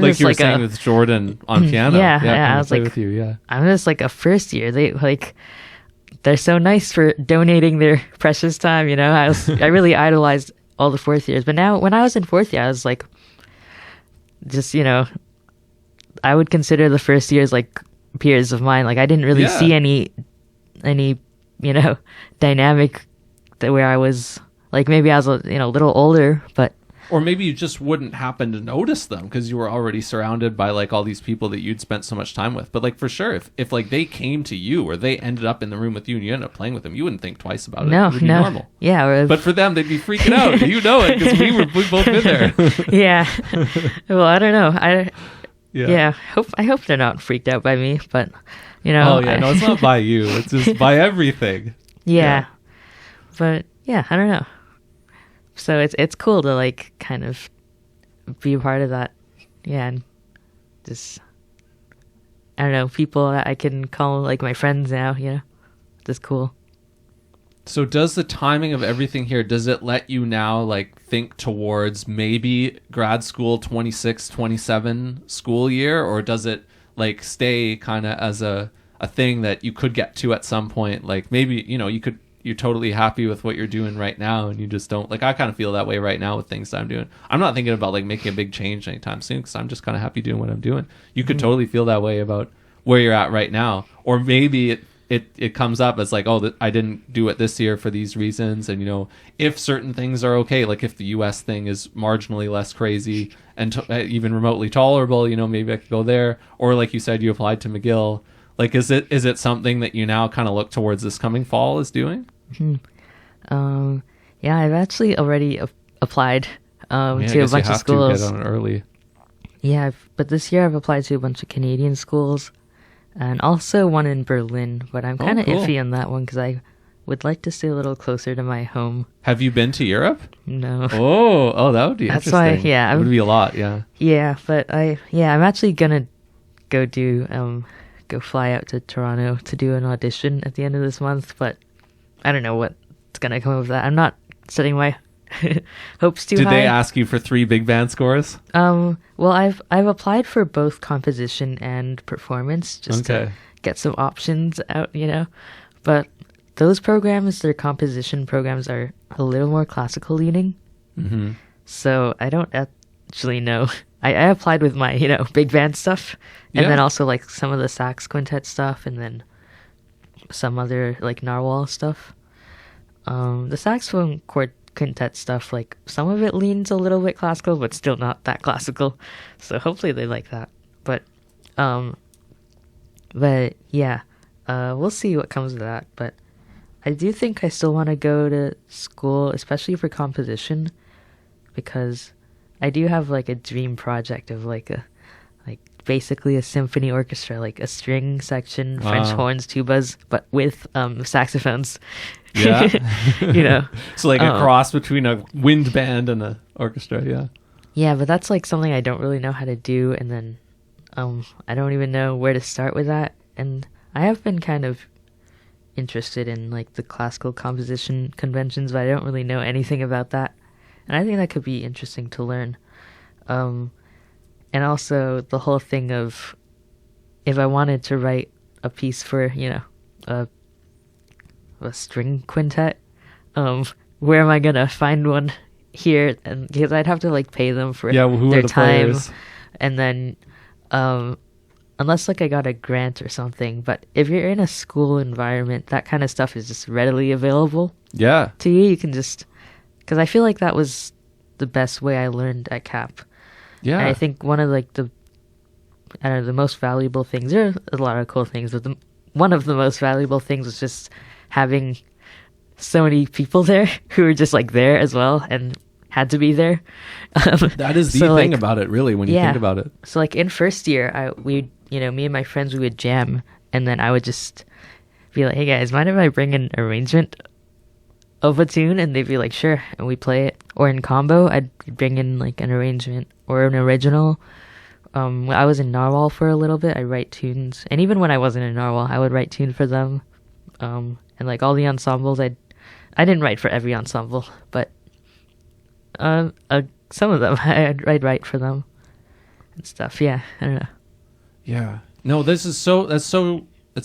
like just you were like saying with Jordan on piano. I was like, with you, I'm just like a first year. They're so nice for donating their precious time. I really idolized all the fourth years. But now when I was in fourth year, I was like, just, I would consider the first years like peers of mine. Like I didn't really see any dynamic where I was like, maybe I was a little older, but or maybe you just wouldn't happen to notice them because you were already surrounded by like all these people that you'd spent so much time with. But like for sure, if like they came to you or they ended up in the room with you and you ended up playing with them, you wouldn't think twice about it. No, it would be normal. Yeah, but for them, they'd be freaking out. You know it because we've both been there. Yeah. Well, I don't know. I hope they're not freaked out by me, but no, it's not by you. It's just by everything. Yeah. But I don't know. So it's cool to like kind of be a part of that. Yeah, and just I don't know, people that I can call like my friends now, just cool. So does the timing of everything here, does it let you now like think towards maybe grad school 26, 27 school year, or does it like stay kind of as a thing that you could get to at some point? Like maybe, you're totally happy with what you're doing right now and you just don't, like I kind of feel that way right now with things that I'm doing. I'm not thinking about like making a big change anytime soon because I'm just kind of happy doing what I'm doing. You could totally feel that way about where you're at right now, or maybe it comes up as like, oh, I didn't do it this year for these reasons, and if certain things are okay, like if the US thing is marginally less crazy and even remotely tolerable, maybe I could go there. Or like you said, you applied to McGill. Like, is it something that you now kind of look towards this coming fall as doing? Yeah, I've actually already applied to a bunch of schools. To get on it early. Yeah, but this year I've applied to a bunch of Canadian schools, and also one in Berlin. But I'm kind of iffy on that one because I would like to stay a little closer to my home. Have you been to Europe? No. Oh, that would be That's interesting. Why, yeah, it would be a lot. Yeah. Yeah, but I'm actually gonna go fly out to Toronto to do an audition at the end of this month. But I don't know what's gonna come of that. I'm not setting my hopes too high. Did they ask you for 3 big band scores? Well, I've applied for both composition and performance just to get some options out, But those programs, their composition programs, are a little more classical leaning. Mm-hmm. So I don't actually know. I applied with my, big band stuff, and then also like some of the sax quintet stuff, and then some other like Narwhal stuff. The saxophone quintet stuff, like some of it leans a little bit classical, but still not that classical. So hopefully they like that. But yeah, we'll see what comes of that. But I do think I still want to go to school, especially for composition, because I do have like a dream project of basically a symphony orchestra, like a string section, French horns, tubas, but with saxophones. Yeah. So like a cross between a wind band and an orchestra. Yeah. Yeah, but that's like something I don't really know how to do, and then I don't even know where to start with that. And I have been kind of interested in like the classical composition conventions, but I don't really know anything about that. And I think that could be interesting to learn. And also the whole thing of if I wanted to write a piece for, a string quintet, where am I going to find one here? And because I'd have to like pay them for their time. Players? And then, unless like I got a grant or something, but if you're in a school environment, that kind of stuff is just readily available. Yeah. To you, you can just, because I feel like that was the best way I learned at Cap. Yeah. And I think one of like the most valuable things, there are a lot of cool things, but one of the most valuable things was just having so many people there who were just like there as well and had to be there. That is the thing about it, really, when you think about it. So like in first year, me and my friends, we would jam, and then I would just be like, hey guys, mind if I bring an arrangement of a tune? And they'd be like, sure, and we play it. Or in combo, I'd bring in like an arrangement or an original. I was in Narwhal for a little bit. I write tunes, and even when I wasn't in Narwhal, I would write tunes for them. And like all the ensembles, I didn't write for every ensemble, but some of them I'd write for them and stuff. Yeah, I don't know. Yeah. No, it's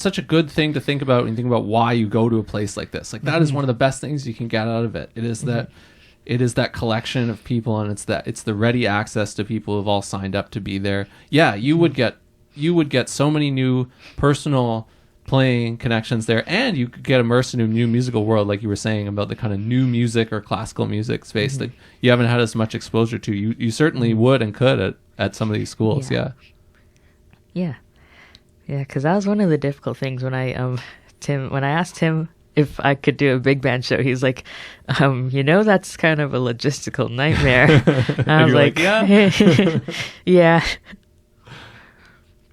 such a good thing to think about when you think about why you go to a place like this. Like that is one of the best things you can get out of it. It is that collection of people, and it's the ready access to people who've all signed up to be there. Yeah, you would get so many new personal playing connections there, and you could get immersed in a new musical world, like you were saying about the kind of new music or classical music space that you haven't had as much exposure to. You certainly would and could at some of these schools. Yeah. Because that was one of the difficult things when I asked Tim if I could do a big band show. He's like, that's kind of a logistical nightmare. And I was like, yeah. Yeah.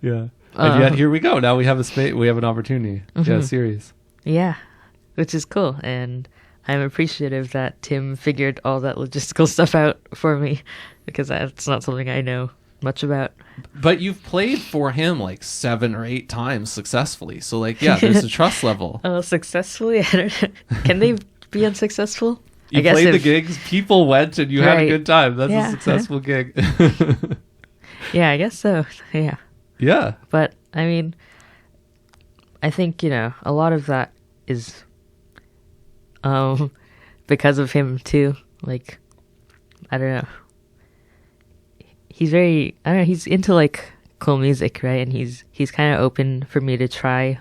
Yeah. And yet here we go. Now we have we have an opportunity. Yeah, series. Yeah, which is cool. And I'm appreciative that Tim figured all that logistical stuff out for me, because that's not something I know much about. But you've played for him like 7 or 8 times successfully. So like, yeah, there's a trust level. Oh, successfully? I don't know. Can they be unsuccessful? You played the gigs, people went, and you had a good time. That's a successful gig. Yeah, I guess so. Yeah. Yeah. But, I mean, I think, a lot of that is because of him, too. Like, I don't know. He's he's into, like, cool music, right? And he's kind of open for me to try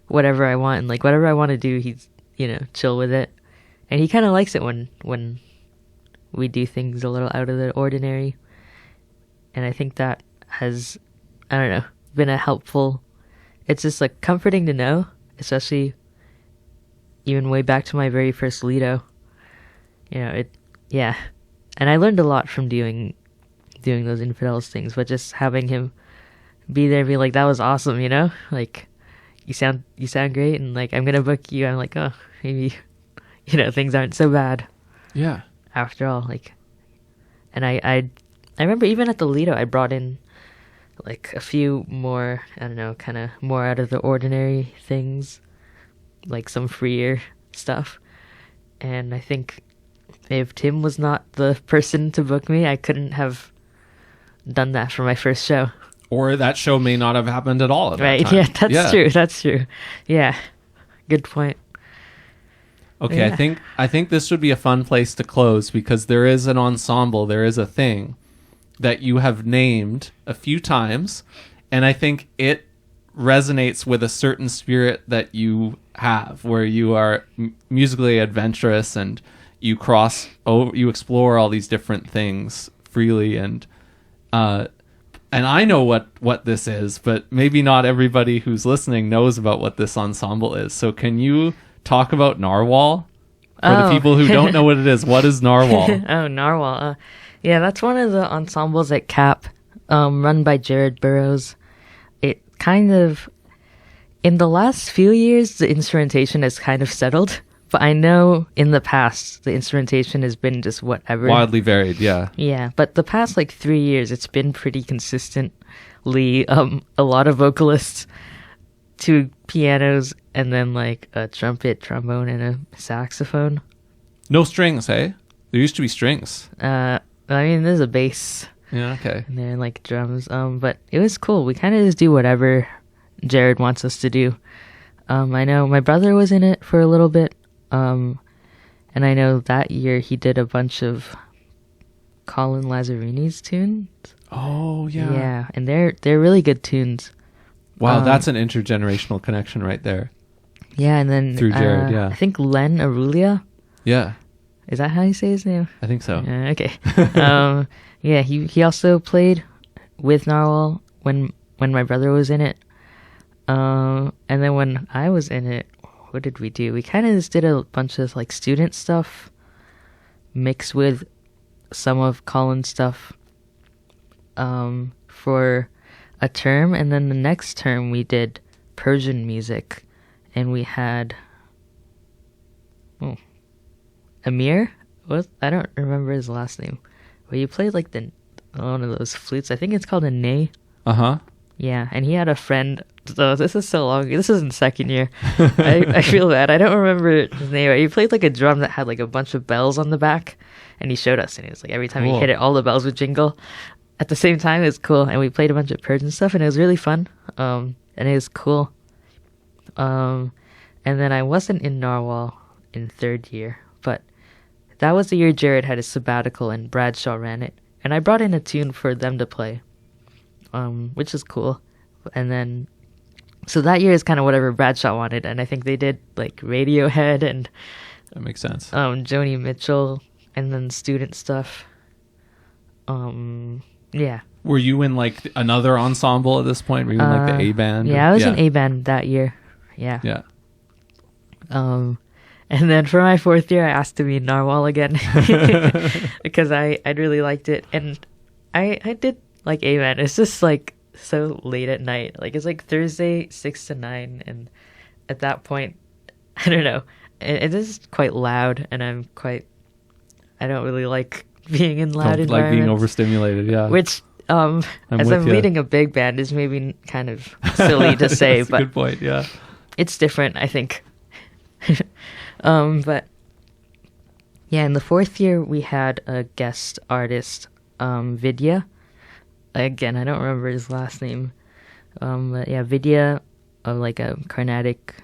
whatever I want, and like whatever I want to do, he's, you know, chill with it. And he kind of likes it when we do things a little out of the ordinary. And I think that has, I don't know, been a helpful, it's just like comforting to know, especially even way back to my very first Lido. You know, yeah. And I learned a lot from doing those Infidels things, but just having him be there and be like, that was awesome, you know? Like, you sound great, and like, I'm gonna book you. I'm like, oh, maybe, you know, things aren't so bad. Yeah. After all, like, and I remember even at the Lido, I brought in like a few more, I don't know, kind of more out of the ordinary things, like some freer stuff. And I think if Tim was not the person to book me, I couldn't have done that for my first show. Or that show may not have happened at all at that time. Yeah, that's true. Yeah, good point. Okay, Yeah. I think this would be a fun place to close, because there is an ensemble, there is a thing that you have named a few times, and I think it resonates with a certain spirit that you have, where you are musically adventurous and you you explore all these different things freely, and I know what this is, but maybe not everybody who's listening knows about what this ensemble is. So can you talk about Narwhal? For the people who don't know what it is, what is Narwhal? Oh, Narwhal. Yeah, that's one of the ensembles at Cap, run by Jared Burrows. It kind of, in the last few years, the instrumentation has kind of settled. But I know in the past, the instrumentation has been just whatever. Wildly varied, yeah. Yeah, but the past like 3 years, it's been pretty consistently a lot of vocalists, 2 pianos, and then like a trumpet, trombone, and a saxophone. No strings, hey? There used to be strings. I mean, there's a bass. Yeah, okay. And then like drums. But it was cool. We kind of just do whatever Jared wants us to do. I know my brother was in it for a little bit. And I know that year he did a bunch of Colin Lazarini's tunes. Oh, yeah. Yeah, and they're really good tunes. Wow, that's an intergenerational connection right there. Yeah, and then through Jared, yeah. I think Len Arulia. Yeah. Is that how you say his name? I think so. Okay. Yeah, he also played with Narwhal when my brother was in it. And then when I was in it, what did we do? We kind of just did a bunch of like student stuff mixed with some of Colin's stuff for a term, and then the next term we did Persian music, and we had Amir. I don't remember his last name, but he played like one of those flutes. I think it's called a ney. Uh-huh. Yeah, and he had a friend. So this is so long. This is in second year. I feel bad. I don't remember his name. He played like a drum that had like a bunch of bells on the back, and he showed us. And it was like every time he hit it, all the bells would jingle at the same time. It was cool. And we played a bunch of Persian stuff, and it was really fun. And it was cool. And then I wasn't in Narwhal in third year, but that was the year Jared had his sabbatical and Bradshaw ran it. And I brought in a tune for them to play, which is cool. And then, so that year is kind of whatever Bradshaw wanted, and I think they did like Radiohead and that makes sense. Joni Mitchell, and then student stuff. Yeah. Were you in like another ensemble at this point? Were you in like the A band? Yeah, I was in A band that year. Yeah. Yeah. And then for my fourth year, I asked to be in Narwhal again because I really liked it, and I did like A band. It's just like so late at night. Like it's like Thursday 6 to 9, and at that point, I don't know. It is quite loud, and I don't really like being in loud environments. Like being overstimulated, yeah. Which I'm leading a big band is maybe kind of silly to say, That's but a good point, yeah. It's different, I think. But yeah, in the fourth year we had a guest artist, Vidya. Again, I don't remember his last name. But yeah, Vidya, like a Carnatic,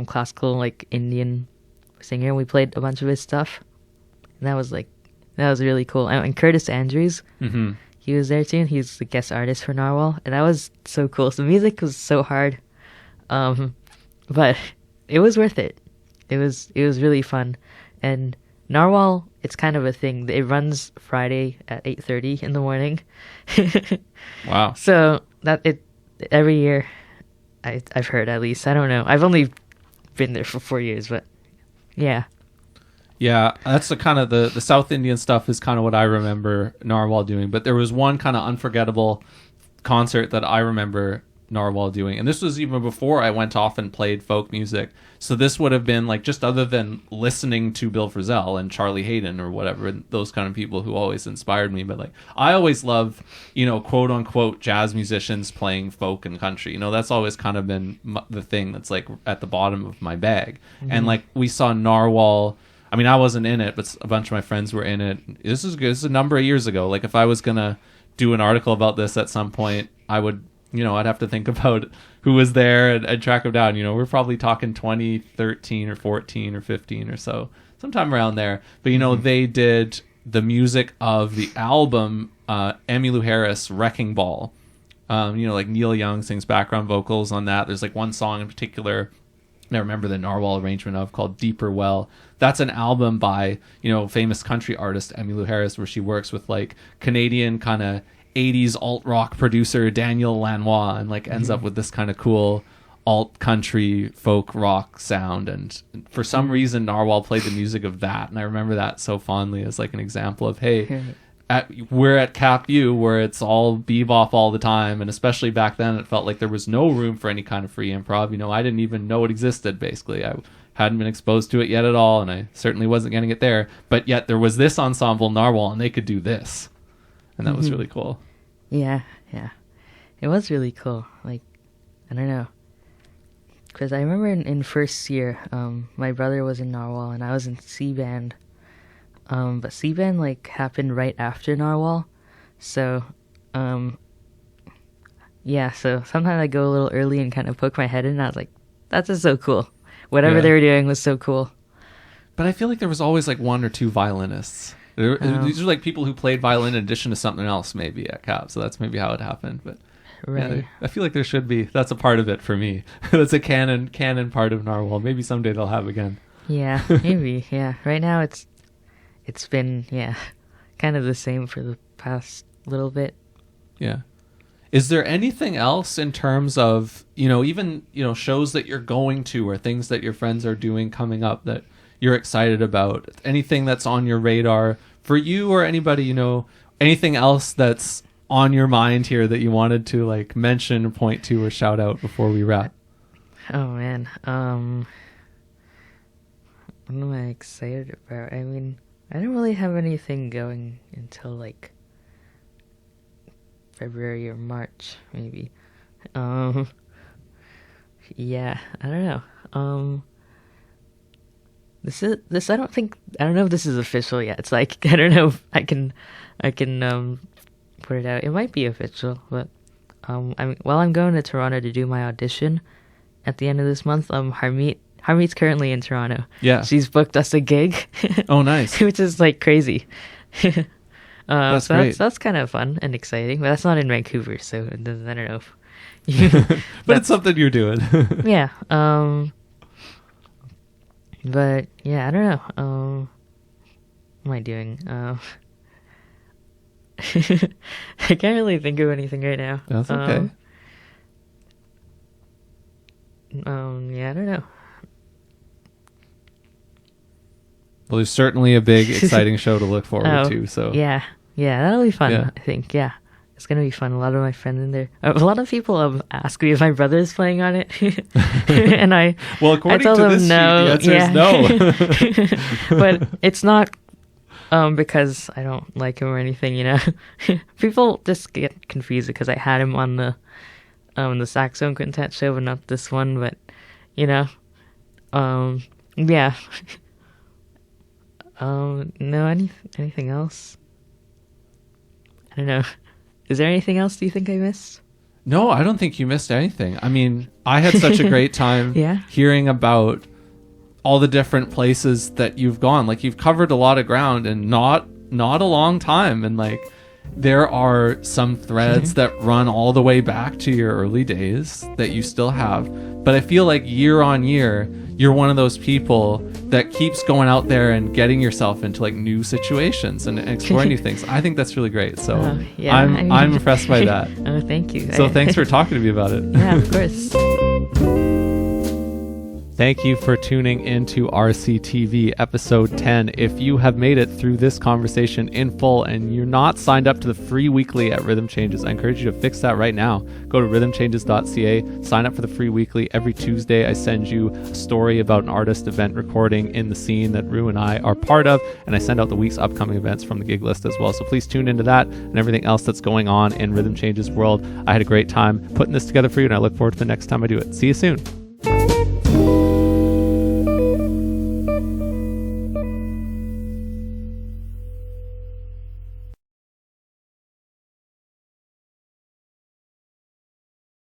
classical, like Indian singer. We played a bunch of his stuff, and that was really cool. And Curtis Andrews, he was there too. And he's the guest artist for Narwhal, and that was so cool. So the music was so hard. but it was worth it. It was really fun. And Narwhal, it's kind of a thing. It runs Friday at 8:30 in the morning. Wow. So that it every year, I've heard, at least. I don't know. I've only been there for 4 years, but yeah. Yeah, that's the kind of the South Indian stuff is kind of what I remember Narwhal doing. But there was one kind of unforgettable concert that I remember Narwhal doing, and this was even before I went off and played folk music. So this would have been like, just other than listening to Bill Frisell and Charlie Hayden or whatever, and those kind of people who always inspired me. But like, I always love, quote unquote jazz musicians playing folk and country. That's always kind of been the thing that's like at the bottom of my bag. Mm-hmm. And like, we saw Narwhal. I mean, I wasn't in it, but a bunch of my friends were in it. This is a number of years ago. Like, if I was gonna do an article about this at some point, I would, I'd have to think about who was there and track them down. We're probably talking 2013 or 14 or 15 or so, sometime around there. But, mm-hmm. They did the music of the album Emmylou Harris, Wrecking Ball. Like Neil Young sings background vocals on that. There's like one song in particular I remember the Narwhal arrangement of, called Deeper Well. That's an album by, famous country artist Emmylou Harris, where she works with like Canadian kind of 80s alt rock producer Daniel Lanois, and like ends up with this kind of cool alt country folk rock sound. And for some reason Narwhal played the music of that, and I remember that so fondly as like an example of, hey, we're at CapU where it's all bebop all the time, and especially back then it felt like there was no room for any kind of free improv. I didn't even know it existed. Basically, I hadn't been exposed to it yet at all, and I certainly wasn't getting it there, but yet there was this ensemble, Narwhal, and they could do this, and that was really cool. Yeah it was really cool. Like, I don't know, because I remember in first year, my brother was in Narwhal and I was in C-band. But C-band like happened right after Narwhal, so so sometimes I go a little early and kind of poke my head in, and I was like, that's just so cool. Whatever they were doing was so cool. But I feel like there was always like one or two violinists. These are like people who played violin in addition to something else maybe at Cap, so that's maybe how it happened. But right. I feel like there should be. That's a part of it for me. That's a canon part of Narwhal. Maybe someday they'll have again. Yeah, maybe. Yeah, right now it's been, kind of the same for the past little bit. Yeah. Is there anything else in terms of, even, shows that you're going to, or things that your friends are doing coming up that you're excited about? Anything that's on your radar for you or anybody, anything else that's on your mind here that you wanted to like mention or point to or shout out before we wrap? Oh, man. What am I excited about? I mean, I don't really have anything going until like February or March, maybe. I don't know. This I don't know if this is official yet. It's like, I don't know if I can put it out. It might be official, but I'm going to Toronto to do my audition at the end of this month. Harmeet's currently in Toronto. Yeah. She's booked us a gig. Oh, nice. Which is like crazy. That's great. That's kind of fun and exciting, but that's not in Vancouver, so I don't know. But it's something you're doing. Yeah. But yeah, I don't know. What am I doing? I can't really think of anything right now. That's okay. Yeah, I don't know. Well, there's certainly a big, exciting show to look forward to. So yeah, that'll be fun. Yeah. I think, it's gonna be fun. A lot of my friends in there. A lot of people ask me if my brother's playing on it, and well, according to this sheet, the answer is no. But it's not because I don't like him or anything. People just get confused because I had him on the saxophone quintet show, but not this one. But yeah. No, anything else? I don't know. Is there anything else do you think I missed? No, I don't think you missed anything. I mean, I had such a great time hearing about all the different places that you've gone. Like, you've covered a lot of ground in not a long time. And like, there are some threads that run all the way back to your early days that you still have. But I feel like year on year, you're one of those people that keeps going out there and getting yourself into like new situations and exploring new things. I think that's really great. So I'm impressed by that. Oh, thank you. So thanks for talking to me about it. Yeah, of course. Thank you for tuning into RCTV episode 10. If you have made it through this conversation in full and you're not signed up to the free weekly at Rhythm Changes, I encourage you to fix that right now. Go to rhythmchanges.ca, sign up for the free weekly. Every Tuesday, I send you a story about an artist event recording in the scene that Rue and I are part of, and I send out the week's upcoming events from the gig list as well. So please tune into that and everything else that's going on in Rhythm Changes world. I had a great time putting this together for you, and I look forward to the next time I do it. See you soon.